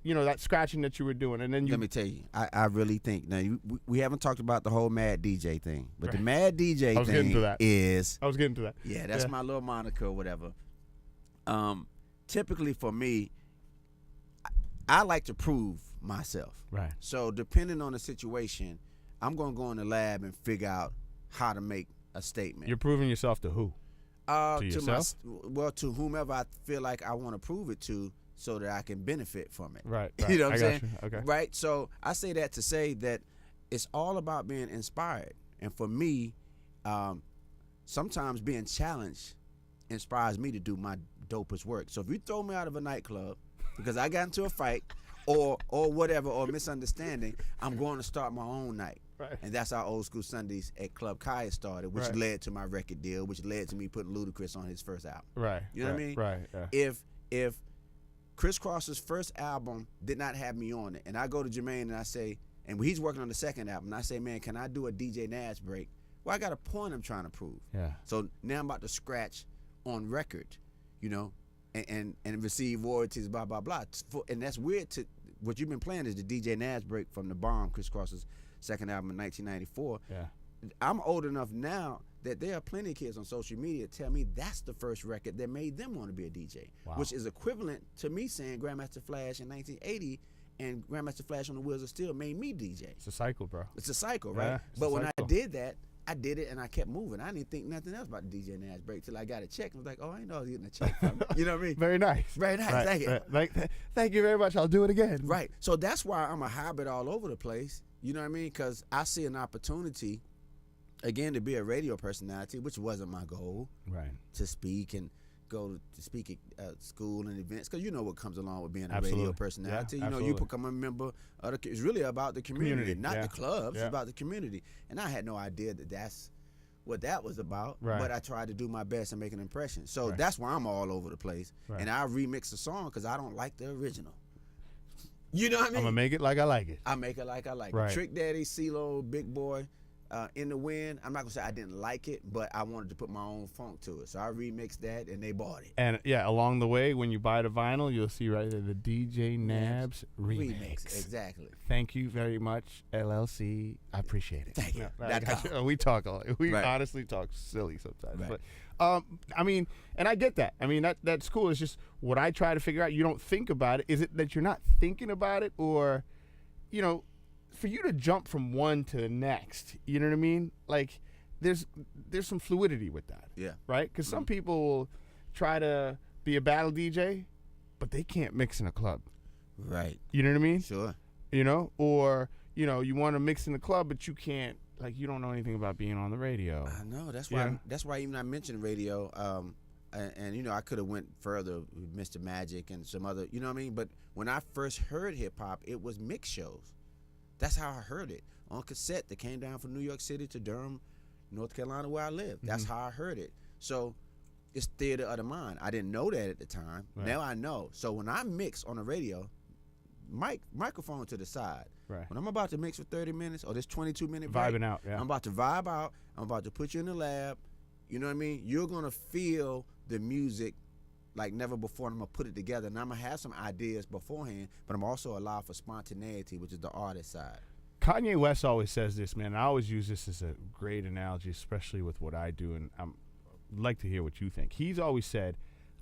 you know, that scratching that you were doing, and then you. Let me tell you, I really think now we haven't talked about the whole Mad DJ thing, but the Mad DJ thing is. I was getting to that. Yeah, that's my little moniker or whatever. Typically for me, I like to prove myself. Right. So depending on the situation, I'm gonna go in the lab and figure out how to make a statement. You're proving yourself to who? To yourself? To whomever I feel like I want to prove it to, so that I can benefit from it. Right. You know what I'm saying? Okay. Right. So I say that to say that it's all about being inspired, and for me, sometimes being challenged inspires me to do my dopest work. So if you throw me out of a nightclub because I got into a fight or whatever, or misunderstanding, I'm going to start my own night. Right. And that's how Old School Sundays at Club Kaya started, which led to my record deal, which led to me putting Ludacris on his first album. Right. You know what I mean? Right. Yeah. If Kriss Kross's first album did not have me on it, and I go to Jermaine and I say, and he's working on the second album, and I say, man, can I do a DJ Nabs break? Well, I got a point I'm trying to prove. Yeah. So now I'm about to scratch on record, you know, and receive royalties, blah, blah, blah. And that's weird. What you've been playing is the DJ Nabs break from The Bomb, Kriss Kross's second album in 1994. Yeah. I'm old enough now that there are plenty of kids on social media tell me that's the first record that made them want to be a DJ, which is equivalent to me saying Grandmaster Flash in 1980 and Grandmaster Flash on the Wheels of Steel made me DJ. It's a cycle, bro. It's a cycle, right? Yeah, but when I did that, I did it and I kept moving. I didn't think nothing else about the DJ Nabs break till I got a check. I was like, oh, I didn't know I was getting a check from it. You know what I mean? Very nice. Very nice. Right. Thank you. Thank you very much. I'll do it again. Right. So that's why I'm a hybrid all over the place. You know what I mean? Because I see an opportunity, again, to be a radio personality, which wasn't my goal. Right. To speak and go to speak at school and events, because you know what comes along with being a radio personality. Yeah, you know, you become a member of it's really about the community. Not the clubs. It's about the community. And I had no idea that that's what that was about. Right. But I tried to do my best and make an impression. So that's why I'm all over the place. Right. And I remix a song because I don't like the original. You know what I mean? I'm going to make it like I like it. I make it like I like it. Trick Daddy, CeeLo, Big Boy, In the Wind, I'm not gonna say I didn't like it, but I wanted to put my own funk to it. So I remixed that, and they bought it. And yeah, along the way, when you buy the vinyl, you'll see right there the DJ Nabs remix. Exactly. Thank you very much, LLC. I appreciate it. Thank you. We talk a lot. We Right. honestly talk silly sometimes. Right. But I mean, and I get that. I mean, that's cool. It's just what I try to figure out. You don't think about it. Is it that you're not thinking about it, or, you know, for you to jump from one to the next, you know what I mean? Like, there's some fluidity with that. Yeah. Right? Because some people will try to be a battle DJ, but they can't mix in a club. Right. You know what I mean? Sure. You know? Or, you know, you want to mix in the club, but you can't, like, you don't know anything about being on the radio. I know. That's why. Yeah. That's why even I mentioned radio. And you know, I could have went further with Mr. Magic and some other. You know what I mean? But when I first heard hip hop, it was mix shows. That's how I heard it on cassette. That came down from New York City to Durham, North Carolina, where I live. That's how I heard it. So it's theater of the mind. I didn't know that at the time. Right. Now I know. So when I mix on the radio, microphone to the side. Right. When I'm about to mix for 30 minutes or this 22-minute Vibing break, out, yeah. I'm about to vibe out. I'm about to put you in the lab. You know what I mean? You're going to feel the music like never before, and I'm going to put it together. And I'm going to have some ideas beforehand, but I'm also allow for spontaneity, which is the artist side. Kanye West always says this, man. I always use this as a great analogy, especially with what I do, and I'd like to hear what you think. He's always said,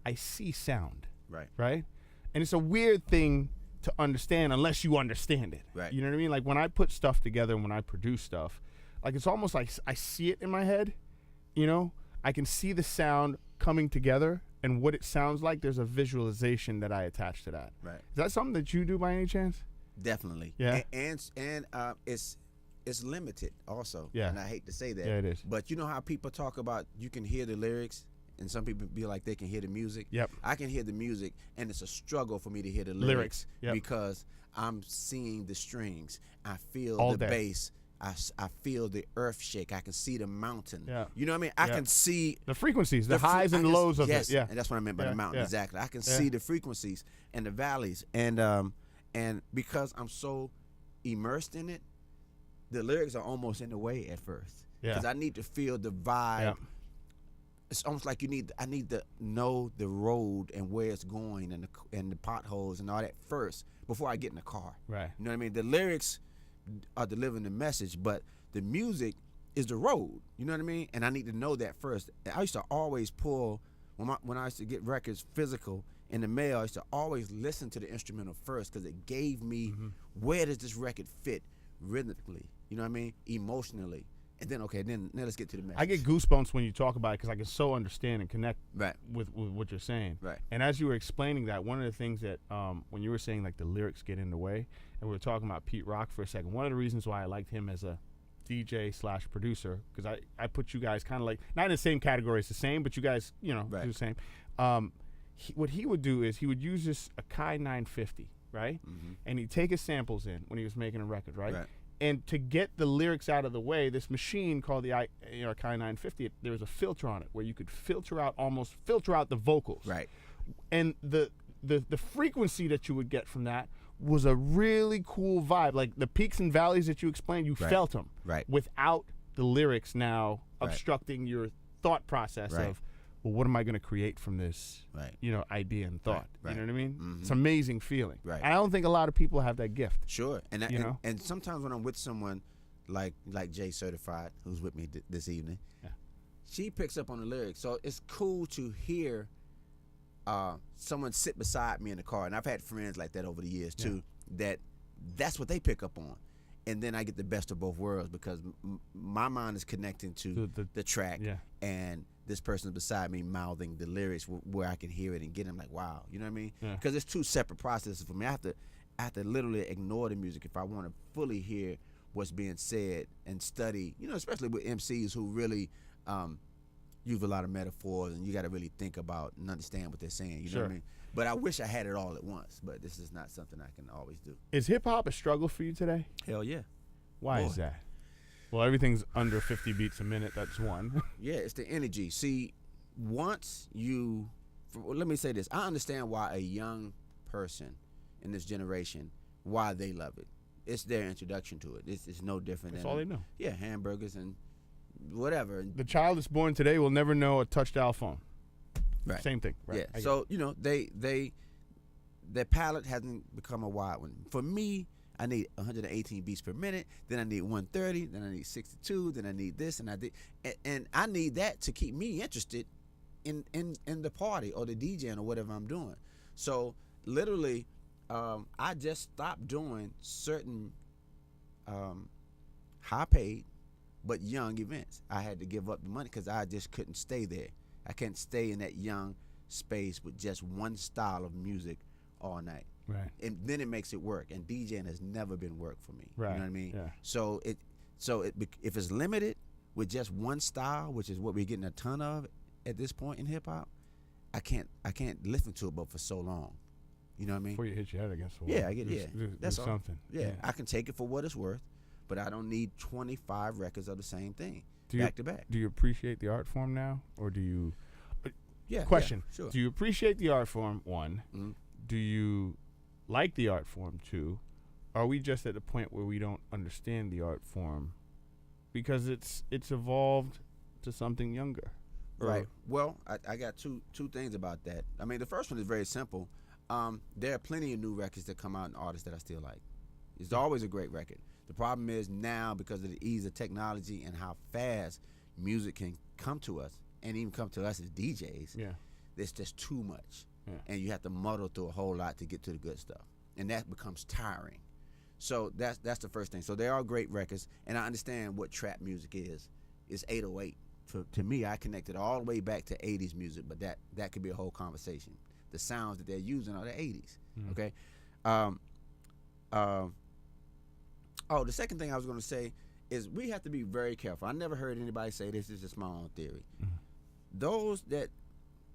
I see sound. Right. Right? And it's a weird thing to understand unless you understand it. Right. You know what I mean? Like, when I put stuff together and when I produce stuff, like, it's almost like I see it in my head, you know? I can see the sound coming together and what it sounds like. There's a visualization that I attach to that. Right. Is that something that you do by any chance? Definitely. Yeah. And it's limited also. Yeah. And I hate to say that. Yeah, it is. But you know how people talk about you can hear the lyrics, and some people be like they can hear the music. Yep. I can hear the music, and it's a struggle for me to hear the Lyrics. lyrics Yep. because I'm seeing the strings. I feel All the day. bass. I feel the earth shake. I can see the mountain. Yeah. You know what I mean? I Yeah. can see The frequencies, the fre- highs and I can- lows of yes, it. Yeah. and that's what I meant by Yeah, the mountain. yeah. Exactly. I can Yeah. see the frequencies and the valleys, and because I'm so immersed in it, the lyrics are almost in the way at first. Yeah. Because I need to feel the vibe. Yeah. It's almost like I need to know the road and where it's going and the potholes and all that first before I get in the car. Right. You know what I mean? The lyrics are delivering the message, but the music is the road. You know what I mean? And I need to know that first. I used to always pull when I used to get records physical in the mail. I used to always listen to the instrumental first because it gave me where does this record fit rhythmically. You know what I mean? Emotionally. And then then let's get to the message. I get goosebumps when you talk about it because I can so understand and connect Right. with what you're saying. Right. And as you were explaining that, one of the things that when you were saying like the lyrics get in the way, and we were talking about Pete Rock for a second, one of the reasons why I liked him as a DJ/producer, because I put you guys kind of like not in the same category as the same, but you guys Right. do the same. What he would do is he would use this Akai 950, right? And he'd take his samples in when he was making a record, right? Right. And to get the lyrics out of the way, this machine called the Akai 950, there was a filter on it where you could filter out the vocals. Right. And the frequency that you would get from that was a really cool vibe. Like the peaks and valleys that you explained, you Right. felt them. Right. Without the lyrics now Right. obstructing your thought process Right. of, well, what am I going to create from this, Right. idea and thought? Right. You know what I mean? Mhm. It's an amazing feeling. Right. And I don't think a lot of people have that gift. Sure. And You know? and sometimes when I'm with someone like Jay Certified, who's with me this evening, Yeah. she picks up on the lyrics. So it's cool to hear someone sit beside me in the car. And I've had friends like that over the years too, that's what they pick up on. And then I get the best of both worlds because my mind is connecting to the track, Yeah. and this person beside me mouthing the lyrics where I can hear it and get them like, wow, you know what I mean? Yeah. Because it's two separate processes for me. I have to literally ignore the music if I want to fully hear what's being said and study, especially with MCs who really use a lot of metaphors, and you got to really think about and understand what they're saying, you know what I Sure. mean? But I wish I had it all at once, but this is not something I can always do. Is hip hop a struggle for you today? Hell yeah. Why Boy. is that? Well, everything's under 50 beats a minute. That's one. Yeah, it's the energy. See, let me say this. I understand why a young person in this generation, why they love it. it's their introduction to it. It's no different. That's than all they know. Yeah, hamburgers and whatever. The child that's born today will never know a touch-dial phone. Right. Same thing. Right. Yeah. So their palate hasn't become a wide one. For me, I need 118 beats per minute. Then I need 130. Then I need 62. Then I need this, and I need that to keep me interested in the party or the DJing or whatever I'm doing. So literally, I just stopped doing certain high-paid but young events. I had to give up the money because I just couldn't stay there. I can't stay in that young space with just one style of music all night. Right. And then it makes it work. And DJing has never been work for me. Right. You know what I mean? Yeah. So if it's limited with just one style, which is what we're getting a ton of at this point in hip hop, I can't listen to it but for so long. You know what I mean? Before you hit your head against the wall. Yeah, I get that's do all. something. Yeah, I can take it for what it's worth, but I don't need 25 records of the same thing back to back. Do you appreciate the art form now, or do you? Yeah. Question: Yeah, sure. Do you appreciate the art form? One. Mhm. Do you like the art form? Two. Are we just at the point where we don't understand the art form because it's evolved to something younger? Right. Well, I got two things about that. I mean, the first one is very simple. There are plenty of new records that come out and artists that I still like. It's always a great record. The problem is now, because of the ease of technology and how fast music can come to us, and even come to us as DJs, there's just too much. Yeah. And you have to muddle through a whole lot to get to the good stuff. And that becomes tiring. So that's the first thing. So they are great records, and I understand what trap music is. It's 808. To me, I connected all the way back to 80s music, but that could be a whole conversation. The sounds that they're using are the 80s. Okay. The second thing I was going to say is we have to be very careful. I never heard anybody say this. Is just my own theory. Those that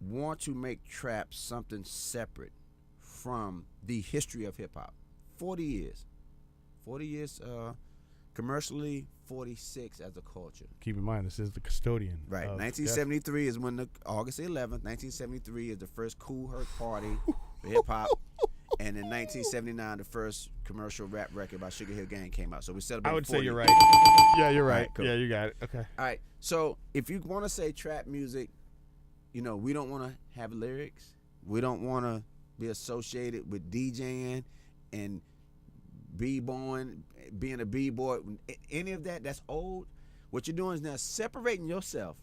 want to make trap something separate from the history of hip hop, 40 years commercially, 46 as a culture. Keep in mind, this is the custodian. Right. 1973 is when August 11th, 1973 is the first Cool Herc party for hip hop. And in 1979, the first commercial rap record by Sugar Hill Gang came out. So we celebrated. I would 40. say you're right. Yeah, you're right. Cool. Yeah, you got it. Okay. All right. So if you want to say trap music, we don't want to have lyrics. We don't want to be associated with DJing and b-boying, being a b-boy. Any of that's old. What you're doing is now separating yourself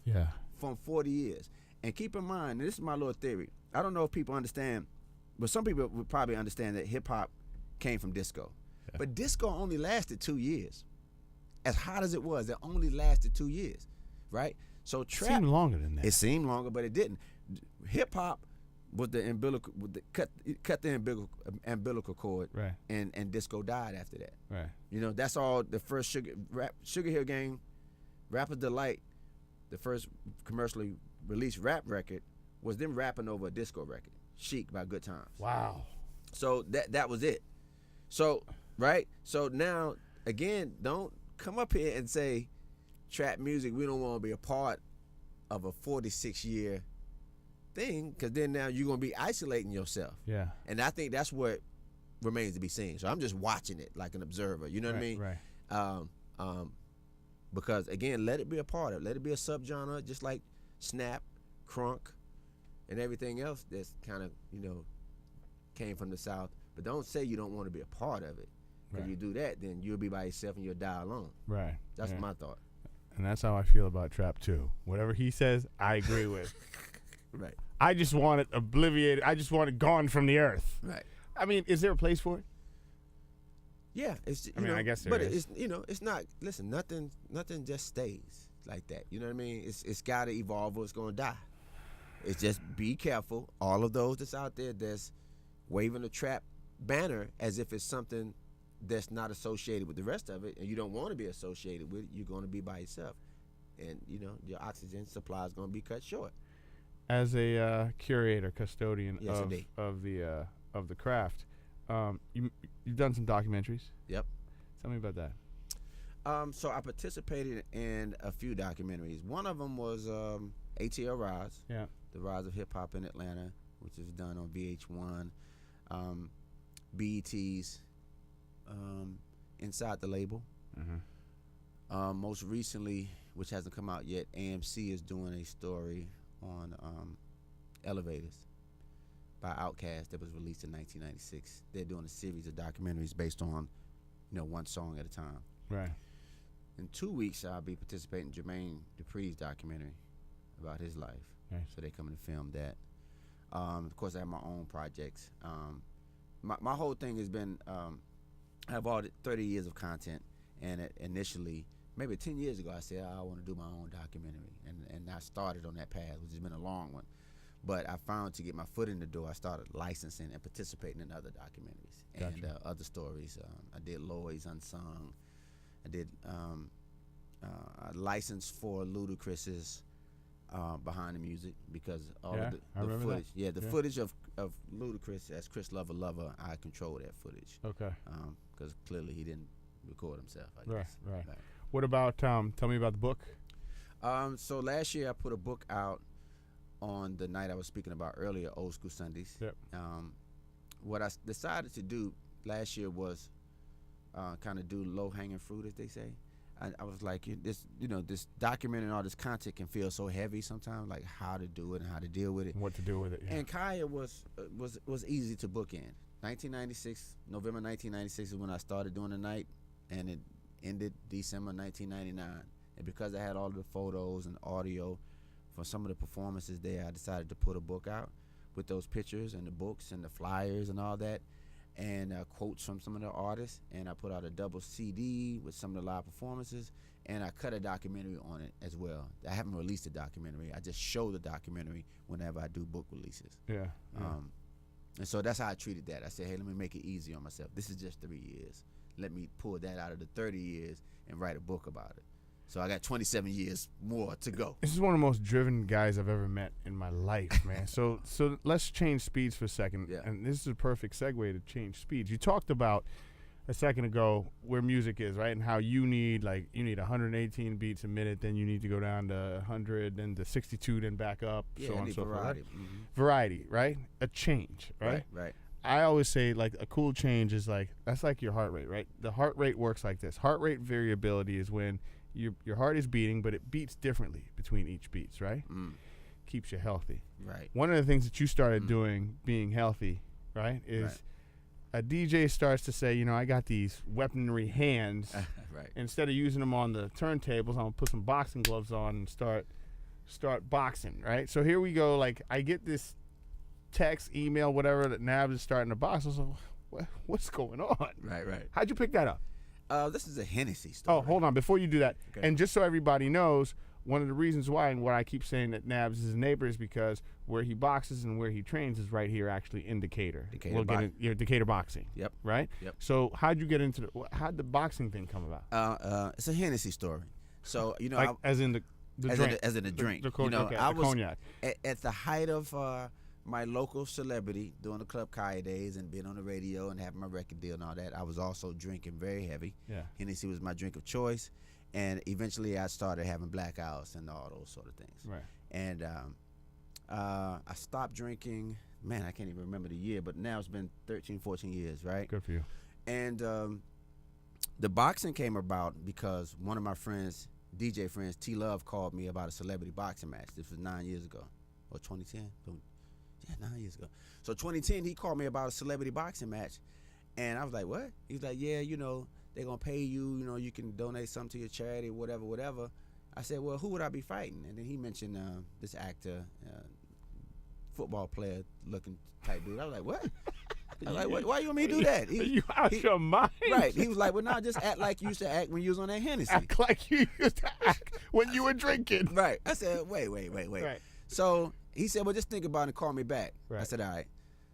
from 40 years. And keep in mind, and this is my little theory. I don't know if people understand, but some people would probably understand that hip-hop came from disco. Yeah. But disco only lasted 2 years. As hot as it was, it only lasted 2 years, right? So trap... It seemed longer than that. It seemed longer, but it didn't. Hip-hop was the umbilical... cut the umbilical cord, right? And disco died after that. Right. That's all the first Sugar Hill Gang, Rapper's Delight, the first commercially released rap record, was them rapping over a disco record. Chic by Good Times. Wow. So that was it. So, right? So now, again, don't come up here and say trap music, we don't want to be a part of a 46-year thing, because then now you're going to be isolating yourself. Yeah. And I think that's what remains to be seen. So I'm just watching it like an observer. You know what I mean? Right. Because, again, let it be a part of it. Let it be a subgenre, just like snap, crunk, and everything else that's kind of, came from the South. But don't say you don't want to be a part of it. Because you do that, then you'll be by yourself and you'll die alone. Right. That's my thought. And that's how I feel about trap too. Whatever he says, I agree with. Right. I just want it obliviated. I just want it gone from the earth. Right. I mean, is there a place for it? Yeah, it's. I guess there but is. It's not. Listen, nothing just stays like that. You know what I mean? It's got to evolve or it's gonna die. It's just be careful. All of those that's out there that's waving a trap banner as if it's something that's not associated with the rest of it, and you don't want to be associated with it, you're going to be by yourself, and your oxygen supply is going to be cut short. As a curator, custodian Yes, of the craft, you've done some documentaries. Yep. Tell me about that. So I participated in a few documentaries. One of them was ATL Rise, the rise of hip hop in Atlanta, which is done on VH1, BET's inside the label. Most recently, which hasn't come out yet, AMC is doing a story on Elevators by Outkast that was released in 1996. They're doing a series of documentaries based on, one song at a time. Right. In 2 weeks, I'll be participating in Jermaine Dupri's documentary about his life. Nice. So they're coming to film that. Of course, I have my own projects. My whole thing has been, I have all 30 years of content, and initially, maybe 10 years ago, I said I want to do my own documentary, and I started on that path, which has been a long one. But I found to get my foot in the door, I started licensing and participating in other documentaries and other stories. I did Lloyd's Unsung. I did a license for Ludacris's Behind the Music, because all of the footage. The footage of Ludacris as Chris Lover, I control that footage. Okay. Because clearly he didn't record himself, I guess. Right. What about, tell me about the book. So last year I put a book out on the night I was speaking about earlier, Old School Sundays. Yep. What I decided to do last year was kind of do low-hanging fruit, as they say. I was like, this documenting all this content can feel so heavy sometimes, like how to do it and how to deal with it. What to do with it. Yeah. And Kaya was easy to book in. 1996, November 1996 is when I started doing the night, and it ended December 1999. And because I had all of the photos and audio for some of the performances there, I decided to put a book out with those pictures and the books and the flyers and all that, and quotes from some of the artists. And I put out a double CD with some of the live performances, and I cut a documentary on it as well. I haven't released a documentary. I just show the documentary whenever I do book releases. Yeah. And so that's how I treated that. I said, hey, let me make it easy on myself. This is just 3 years. Let me pull that out of the 30 years and write a book about it. So I got 27 years more to go. This is one of the most driven guys I've ever met in my life, man. So let's change speeds for a second. Yeah. And this is a perfect segue to change speeds. You talked about a second ago where music is, right? And how you need 118 beats a minute, then you need to go down to 100, then to 62, then back up, so on and so forth. Right? Variety, right? A change, right? Right. I always say, like, a cool change is that's like your heart rate, right? The heart rate works like this. Heart rate variability is when your heart is beating, but it beats differently between each beats, right? Keeps you healthy. Right. One of the things that you started doing, being healthy, right, is a DJ starts to say, I got these weaponry hands. Right. Instead of using them on the turntables, I'm going to put some boxing gloves on and start boxing, right? So here we go. Like, I get this text, email, whatever, that Nabs is starting to box. I was like, what's going on? Right. How'd you pick that up? This is a Hennessy story. Oh, hold on. Before you do that, Okay. and just so everybody knows, one of the reasons why and what I keep saying that Nabs is his neighbor is because where he boxes and where he trains is right here, actually, in Decatur. Decatur Decatur boxing. Yep. Right? Yep. So how'd you get into how'd the boxing thing come about? It's a Hennessy story. So, As in the drink. As in the drink. The I was cognac. at the height of my local celebrity, doing the Club Kaya days and being on the radio and having my record deal and all that. I was also drinking very heavy. Yeah. Hennessy was my drink of choice. And eventually I started having blackouts and all those sort of things. Right. And I stopped drinking. Man, I can't even remember the year, but now it's been 13, 14 years, right? Good for you. And the boxing came about because one of my friends, DJ friends, T-Love, called me about a celebrity boxing match. This was 9 years ago, or 2010. Yeah, 9 years ago. So 2010, he called me about a celebrity boxing match, and I was like, what? He was like, yeah, they're going to pay you, you can donate something to your charity, whatever. I said, well, who would I be fighting? And then he mentioned this actor, football player looking type dude. I was like, what? I was like, why you want me to do that? You out your mind? Right. He was like, well, no, just act like you used to act when you was on that Hennessy. Act like you used to act when you were drinking. Right. I said, wait. Right. So he said, well, just think about it and call me back. Right. I said, all right.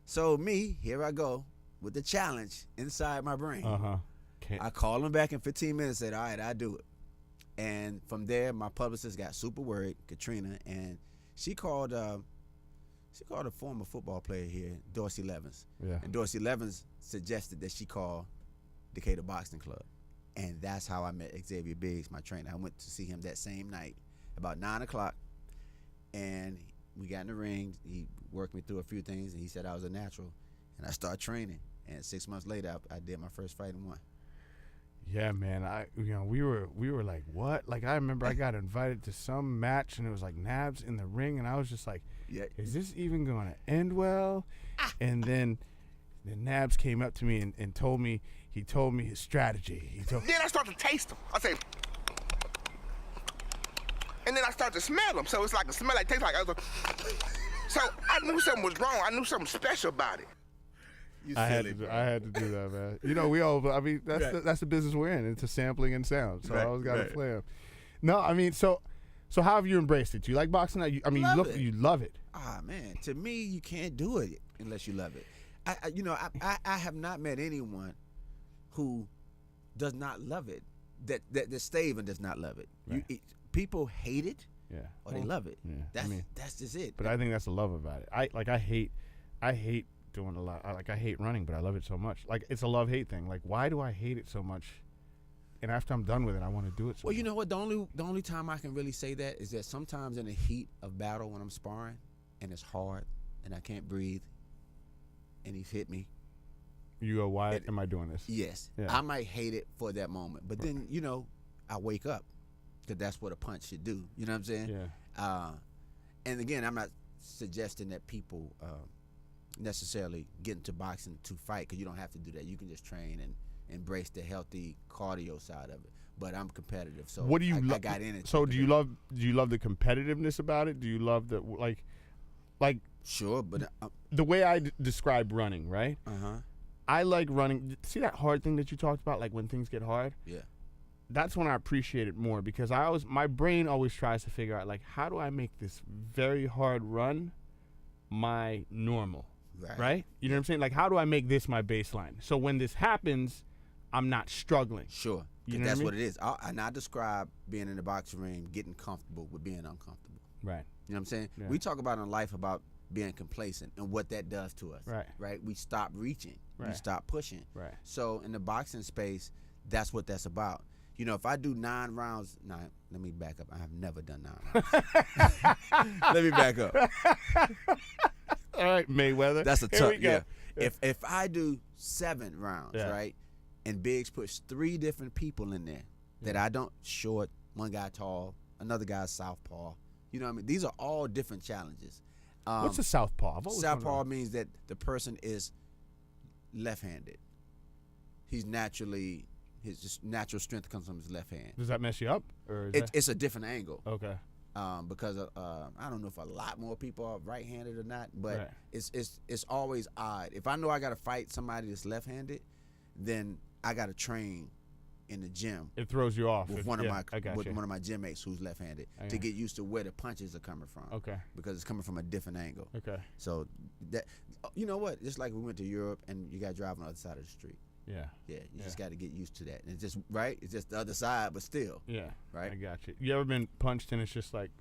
So here I go with the challenge inside my brain. I called him back in 15 minutes and said, all right, I'll do it. And from there, my publicist got super worried, Katrina, and she called a former football player here, Dorsey Levens. Yeah. And Dorsey Levens suggested that she call Decatur Boxing Club. And that's how I met Xavier Biggs, my trainer. I went to see him that same night, about 9 o'clock. And we got in the ring. He worked me through a few things, and he said I was a natural. And I started training. And 6 months later, I did my first fight and won. Yeah, man. We were like, what? Like, I remember I got invited to some match, and it was like Nabs in the ring, and I was just like, is this even going to end well? And then Nabs came up to me and told me his strategy. Then I start to taste them. I say, and then I start to smell them. So it's like a smell like tastes like. So I knew something was wrong. I knew something special about it. I had to do that, man. You know, that's the business we're in. It's a sampling and sound. So I always got to play them. No, I mean, so how have you embraced it? Do you like boxing? You love it. Ah, man. To me, you can't do it unless you love it. I have not met anyone who does not love it. That stay and does not love it. Right. People hate it. Yeah. Or they love it. Yeah. That's just it. But I think that's the love about it. I hate doing a lot. I hate running, but I love it so much. Like, it's a love-hate thing. Like, why do I hate it so much? And after I'm done with it, I want to do it so Well, you much. know what? The only time I can really say that is that sometimes in the heat of battle when I'm sparring and it's hard and I can't breathe and he's hit me. You go, why am I doing this? Yes. Yeah. I might hate it for that moment. But then, I wake up because that's what a punch should do. You know what I'm saying? Yeah. And again, I'm not suggesting that people necessarily get into boxing to fight, because you don't have to do that. You can just train and embrace the healthy cardio side of it. But I'm competitive, so What do you I got in it. So do you love the competitiveness about it? Do you love the like Sure, but the way I describe running, right? uh-huh. I like running. See that hard thing that you talked about, like when things get hard? Yeah. That's when I appreciate it more, because my brain always tries to figure out, like, how do I make this very hard run my normal, right? You know what I'm saying? Like, how do I make this my baseline? So when this happens, I'm not struggling. Sure. You know That's what what it is. And I describe being in the boxing ring, getting comfortable with being uncomfortable. Right. You know what I'm saying? Yeah. We talk about in life about being complacent and what that does to us. Right. We stop reaching. Right. We stop pushing. Right. So in the boxing space, that's what that's about. You know, if I do 9 rounds, let me back up. I have never done 9 rounds. Let me back up. All right, Mayweather. That's a tough. Yeah. If I do 7 rounds, right, and Biggs puts 3 different people in there that I don't, short, one guy tall, another guy southpaw. You know what I mean? These are all different challenges. What's a southpaw? Southpaw means that the person is left-handed. His just natural strength comes from his left hand. Does that mess you up, or is It's a different angle. Okay. Because I don't know if a lot more people are right-handed or not, but Right. it's always odd. If I know I got to fight somebody that's left-handed, then I got to train in the gym It throws you off with if- one yeah, I of got you. one of my gym mates who's left-handed I to got get used to where the punches are coming from. Okay. Because it's coming from a different angle. Okay. So that, you know what? Just like we went to Europe and you got to drive on the other side of the street. Yeah. Yeah, you just got to get used to that. And it's just right. It's just the other side, but still. Yeah. Right. I got you. You ever been punched and it's just like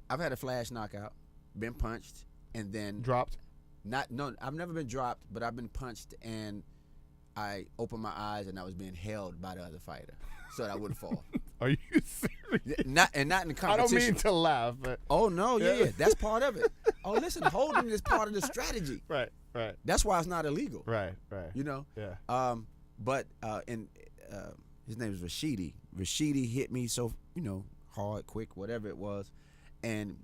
I've had a flash knockout, been punched, and then dropped? I've never been dropped, but I've been punched and I opened my eyes and I was being held by the other fighter, so that I wouldn't fall. Are you serious? Not in the competition. I don't mean to laugh, but Oh no, yeah, that's part of it. Oh, listen, holding is part of the strategy. right. That's why it's not illegal. Right. You know. Yeah. But his name is Rashidi. Rashidi hit me so hard, quick, whatever it was, and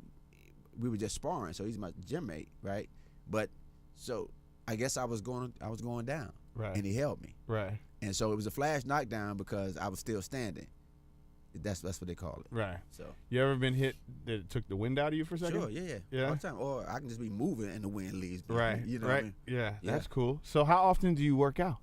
we were just sparring. So he's my gym mate, right? But so I guess I was going down, Right. and he held me, Right. and so it was a flash knockdown because I was still standing. That's what they call it. Right. So You ever been hit that it took the wind out of you for a second? sure, yeah, Yeah? all the time. Or I can just be moving and the wind leaves me. Right. You know right. what I mean? Yeah. Yeah. That's cool. So how often do you work out?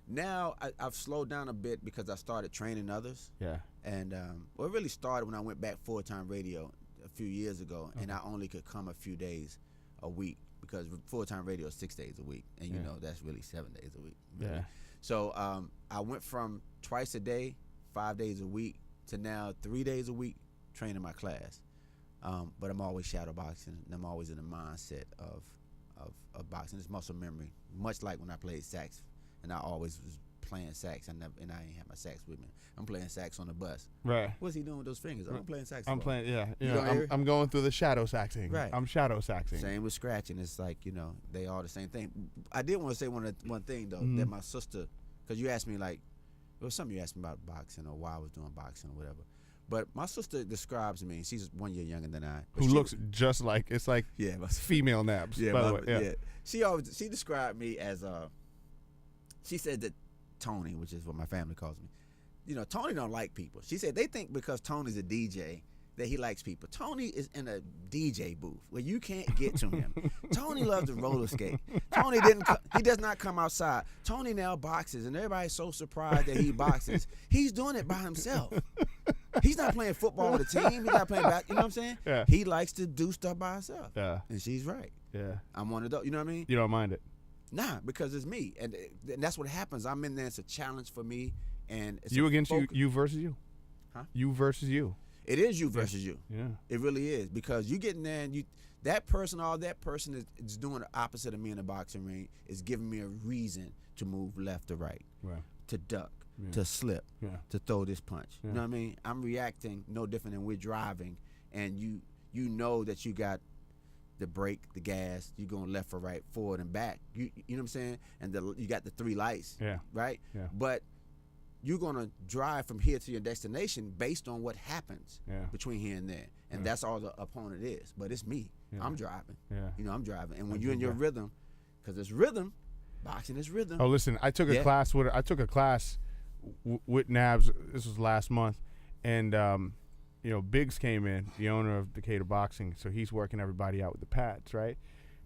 Now I've slowed down a bit because I started training others. Yeah. And it really started when I went back full-time radio a few years ago, and I only could come a few days a week because full-time radio is 6 days a week, and you know that's really 7 days a week. Really. Yeah. So I went from twice a day, 5 days a week, to now 3 days a week training my class. But I'm always shadow boxing, and I'm always in the mindset of boxing. It's muscle memory, much like when I played sax, and I always was playing sax. I ain't had my sax with me. I'm playing sax on the bus. Right. What's he doing with those fingers? I'm playing sax. I'm playing. Yeah. You You know, gonna hear? I'm going through the shadow saxing. Right. I'm shadow saxing. Same with scratching. It's like they all the same thing. I did want to say one thing though, that my sister, because you asked me like, It was something you asked me about boxing or why I was doing boxing or whatever. But my sister describes me. She's 1 year younger than I. Who looks just like, it's like female Nabs, by the way. Yeah. She described me as she said that Tony, which is what my family calls me, you know, Tony don't like people. She said they think because Tony's a DJ that he likes people. Tony is in a DJ booth where you can't get to him. Tony loves to roller skate. Tony he does not come outside. Tony now boxes, and everybody's so surprised that he boxes. He's doing it by himself. He's not playing football with a team. He's not playing basketball. You know what I'm saying? Yeah. He likes to do stuff by himself. Yeah. And she's right. Yeah. I'm one of those. You know what I mean? You don't mind it? Nah, because it's me, and that's what happens. I'm in there. It's a challenge for me, and it's you against you versus you. Huh? You versus you. It is you versus you. Yeah. It really is, because you get in there and that person is doing the opposite of me in the boxing ring, is giving me a reason to move left or right, to duck, to slip, to throw this punch. You know what I mean? I'm reacting no different than we're driving, and you know that you got the brake, the gas, you're going left or right, forward and back. You know what I'm saying? And you got the 3 lights, right? Yeah. But you're going to drive from here to your destination based on what happens between here and there. And that's all the opponent is. But it's me. I'm driving. Yeah. You know, I'm driving. And when you're in your rhythm, because it's rhythm, boxing is rhythm. Oh, listen, I took a class with Nabs. This was last month. And, you know, Biggs came in, the owner of Decatur Boxing. So he's working everybody out with the pads, right?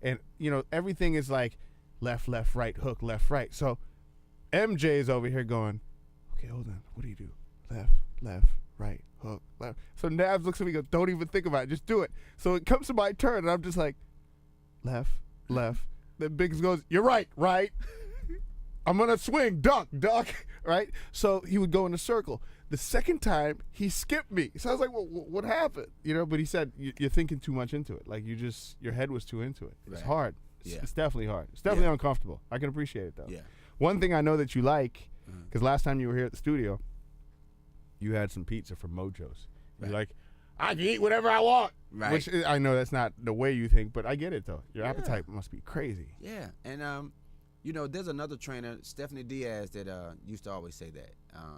And, you know, everything is like left, right, hook, left, right. So MJ is over here going, okay, hold on. What do you do? Left, right, hook, left. So Nabs looks at me and goes, don't even think about it. Just do it. So it comes to my turn, and I'm just like, left. Then Biggs goes, you're right. I'm going to swing, duck, right? So he would go in a circle. The second time, he skipped me. So I was like, well, what happened? You know, but he said, you're thinking too much into it. Like, your head was too into it. It's hard. It's definitely hard. It's definitely uncomfortable. I can appreciate it, though. Yeah. One thing I know that you like, because last time you were here at the studio, you had some pizza from Mojo's. You're like, I can eat whatever I want. Right. Which I know that's not the way you think, but I get it, though. Your appetite must be crazy. Yeah. And, you know, there's another trainer, Stephanie Diaz, that used to always say that.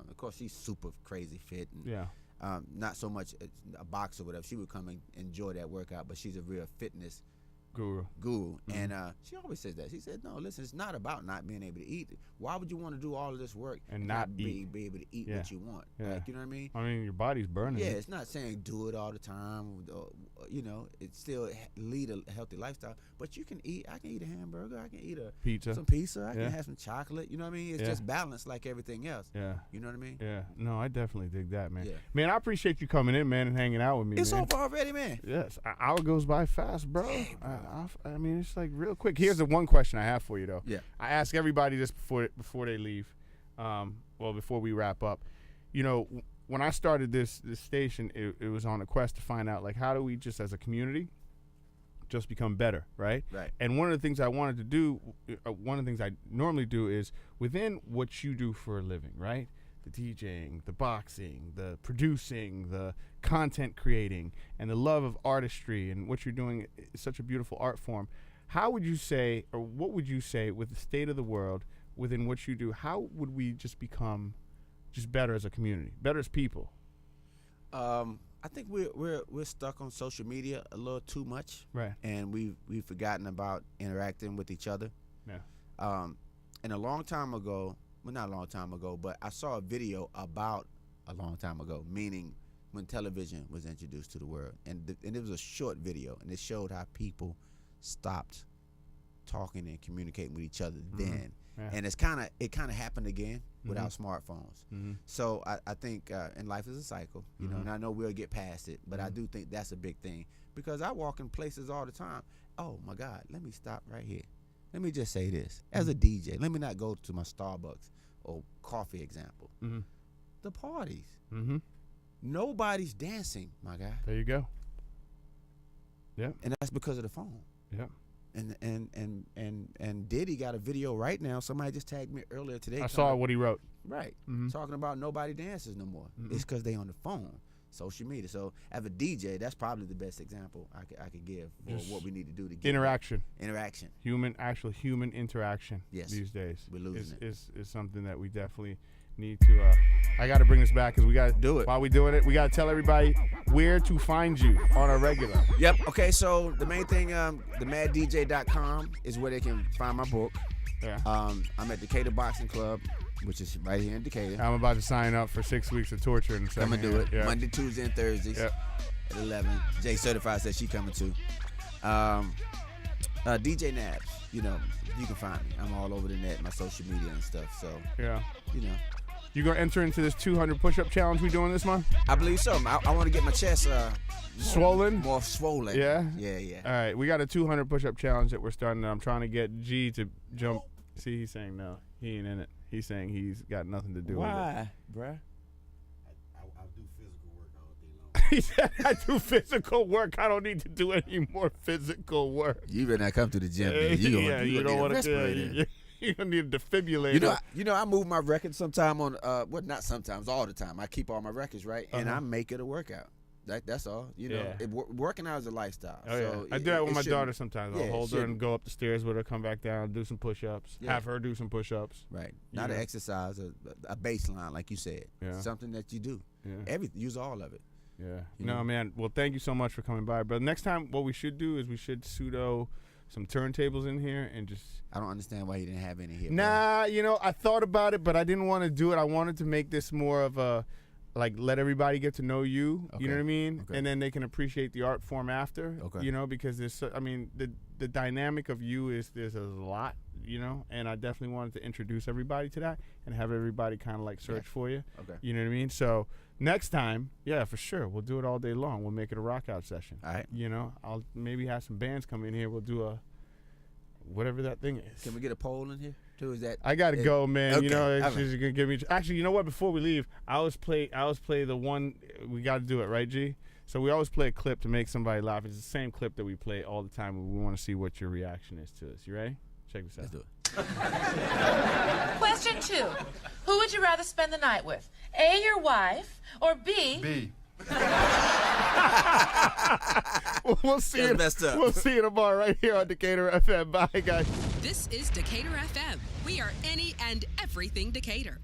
Of course, she's super crazy fit. And, not so much a boxer or whatever. She would come and enjoy that workout, but she's a real fitness guru. And she always says that. She said, no, listen, it's not about not being able to eat. Why would you want to do all of this work and not be able to eat what you want? Like, you know what I mean? I mean, your body's burning. Yeah, it's not saying do it all the time. You know, it's still lead a healthy lifestyle. But you can eat. I can eat a hamburger. I can eat some pizza. I can have some chocolate. You know what I mean? It's just balanced like everything else. Yeah. You know what I mean? Yeah. No, I definitely dig that, man. Yeah. Man, I appreciate you coming in, man, and hanging out with me, It's over already, man. Yes. An hour goes by fast, bro. Hey, bro. I mean, it's like real quick. Here's the one question I have for you, though. Yeah. I ask everybody this before they leave, before we wrap up. You know, when I started this station, it was on a quest to find out, like, how do we just as a community just become better, right? Right. And one of the things I wanted to do, one of the things I normally do is within what you do for a living, right? The DJing, the boxing, the producing, the content creating, and the love of artistry and what you're doing is such a beautiful art form. How would you say, or what would you say with the state of the world within what you do, how would we just become just better as a community, better as people? I think we're stuck on social media a little too much, right? And we've forgotten about interacting with each other. Yeah. And a long time ago, well, not a long time ago, but I saw a video about a long time ago, meaning when television was introduced to the world, and it was a short video, and it showed how people stopped talking and communicating with each other then. Yeah. And it kind of happened again without smartphones. So I think, and life is a cycle, you know, and I know we'll get past it, but I do think that's a big thing, because I walk in places all the time. Oh my God, let me stop right here. Let me just say this. As a DJ, let me not go to my Starbucks or coffee example. The parties. Nobody's dancing, my guy. There you go. Yeah. And that's because of the phone. Yeah. And Diddy got a video right now. Somebody just tagged me earlier today. I saw what he wrote. Right. Talking about nobody dances no more. It's because they on the phone, social media. So as a DJ, that's probably the best example I could give for what we need to do to get interaction. Human Human interaction. Yes. These days. We're losing is something that we definitely need to. I got to bring this back because we got to Do it. While we doing it, we got to tell everybody where to find you on a regular. Yep. Okay. So the main thing, themaddj.com is where they can find my book. Yeah. I'm at Decatur Boxing Club, which is right here in Decatur. I'm about to sign up for 6 weeks of torture and stuff. Come and do it. Yeah. Monday, Tuesday, and Thursdays Yep. at 11. Jay Certified said she coming too. DJ Nabs, you know, you can find me. I'm all over the net, my social media and stuff. So, Yeah. you know, You gonna enter into this 200 push-up challenge we doing this month? I believe so. I want to get my chest Swollen? more swollen. Yeah? Yeah. All right, we got a 200 push-up challenge that we're starting. I'm trying to get G to jump. See, he's saying no. He ain't in it. He's saying he's got nothing to do with it. Why, bruh? I do physical work all day long. He said, I do physical work. I don't need to do any more physical work. You better not come to the gym. Man. You don't want to. You're going to need a defibrillator. You know, I move my records sometime on. Well, not sometimes, all the time. I keep all my records right, and I make it a workout. That's all. You know, working out is a lifestyle. Oh, so I do that with my daughter sometimes. I'll yeah, hold her and go up the stairs with her, come back down, do some push-ups, have her do some push-ups. Right. Not an exercise, a baseline, like you said. Yeah. Something that you do. Yeah. Use all of it. Yeah. You No, know? man. Well, thank you so much for coming by, brother. Next time, what we should do is we should pseudo some turntables in here and just. I don't understand why you didn't have any here. Nah, you know, I thought about it, but I didn't want to do it. I wanted to make this more of a, like, let everybody get to know you. Okay. You know what I mean? Okay. And then they can appreciate the art form after. Okay. You know, because the dynamic of you is there's a lot, you know, and I definitely wanted to introduce everybody to that and have everybody kind of like search for you. Okay. You know what I mean? So next time, yeah, for sure, we'll do it all day long. We'll make it a rock out session. All right. You know, I'll maybe have some bands come in here. We'll do a whatever that thing is. Can we get a poll in here too? Is that? I gotta go, man. Okay. You know, it's All right. just gonna give me. Actually, you know what? Before we leave, I always play the one. We got to do it, right, G? So we always play a clip to make somebody laugh. It's the same clip that we play all the time. We want to see what your reaction is to this. You ready? Check this out. Let's do it. Question 2. Who would you rather spend the night with? A, your wife, or B? B. We'll see That's it. messed up. We'll see you tomorrow right here on Decatur FM. Bye, guys. This is Decatur FM. We are any and everything Decatur.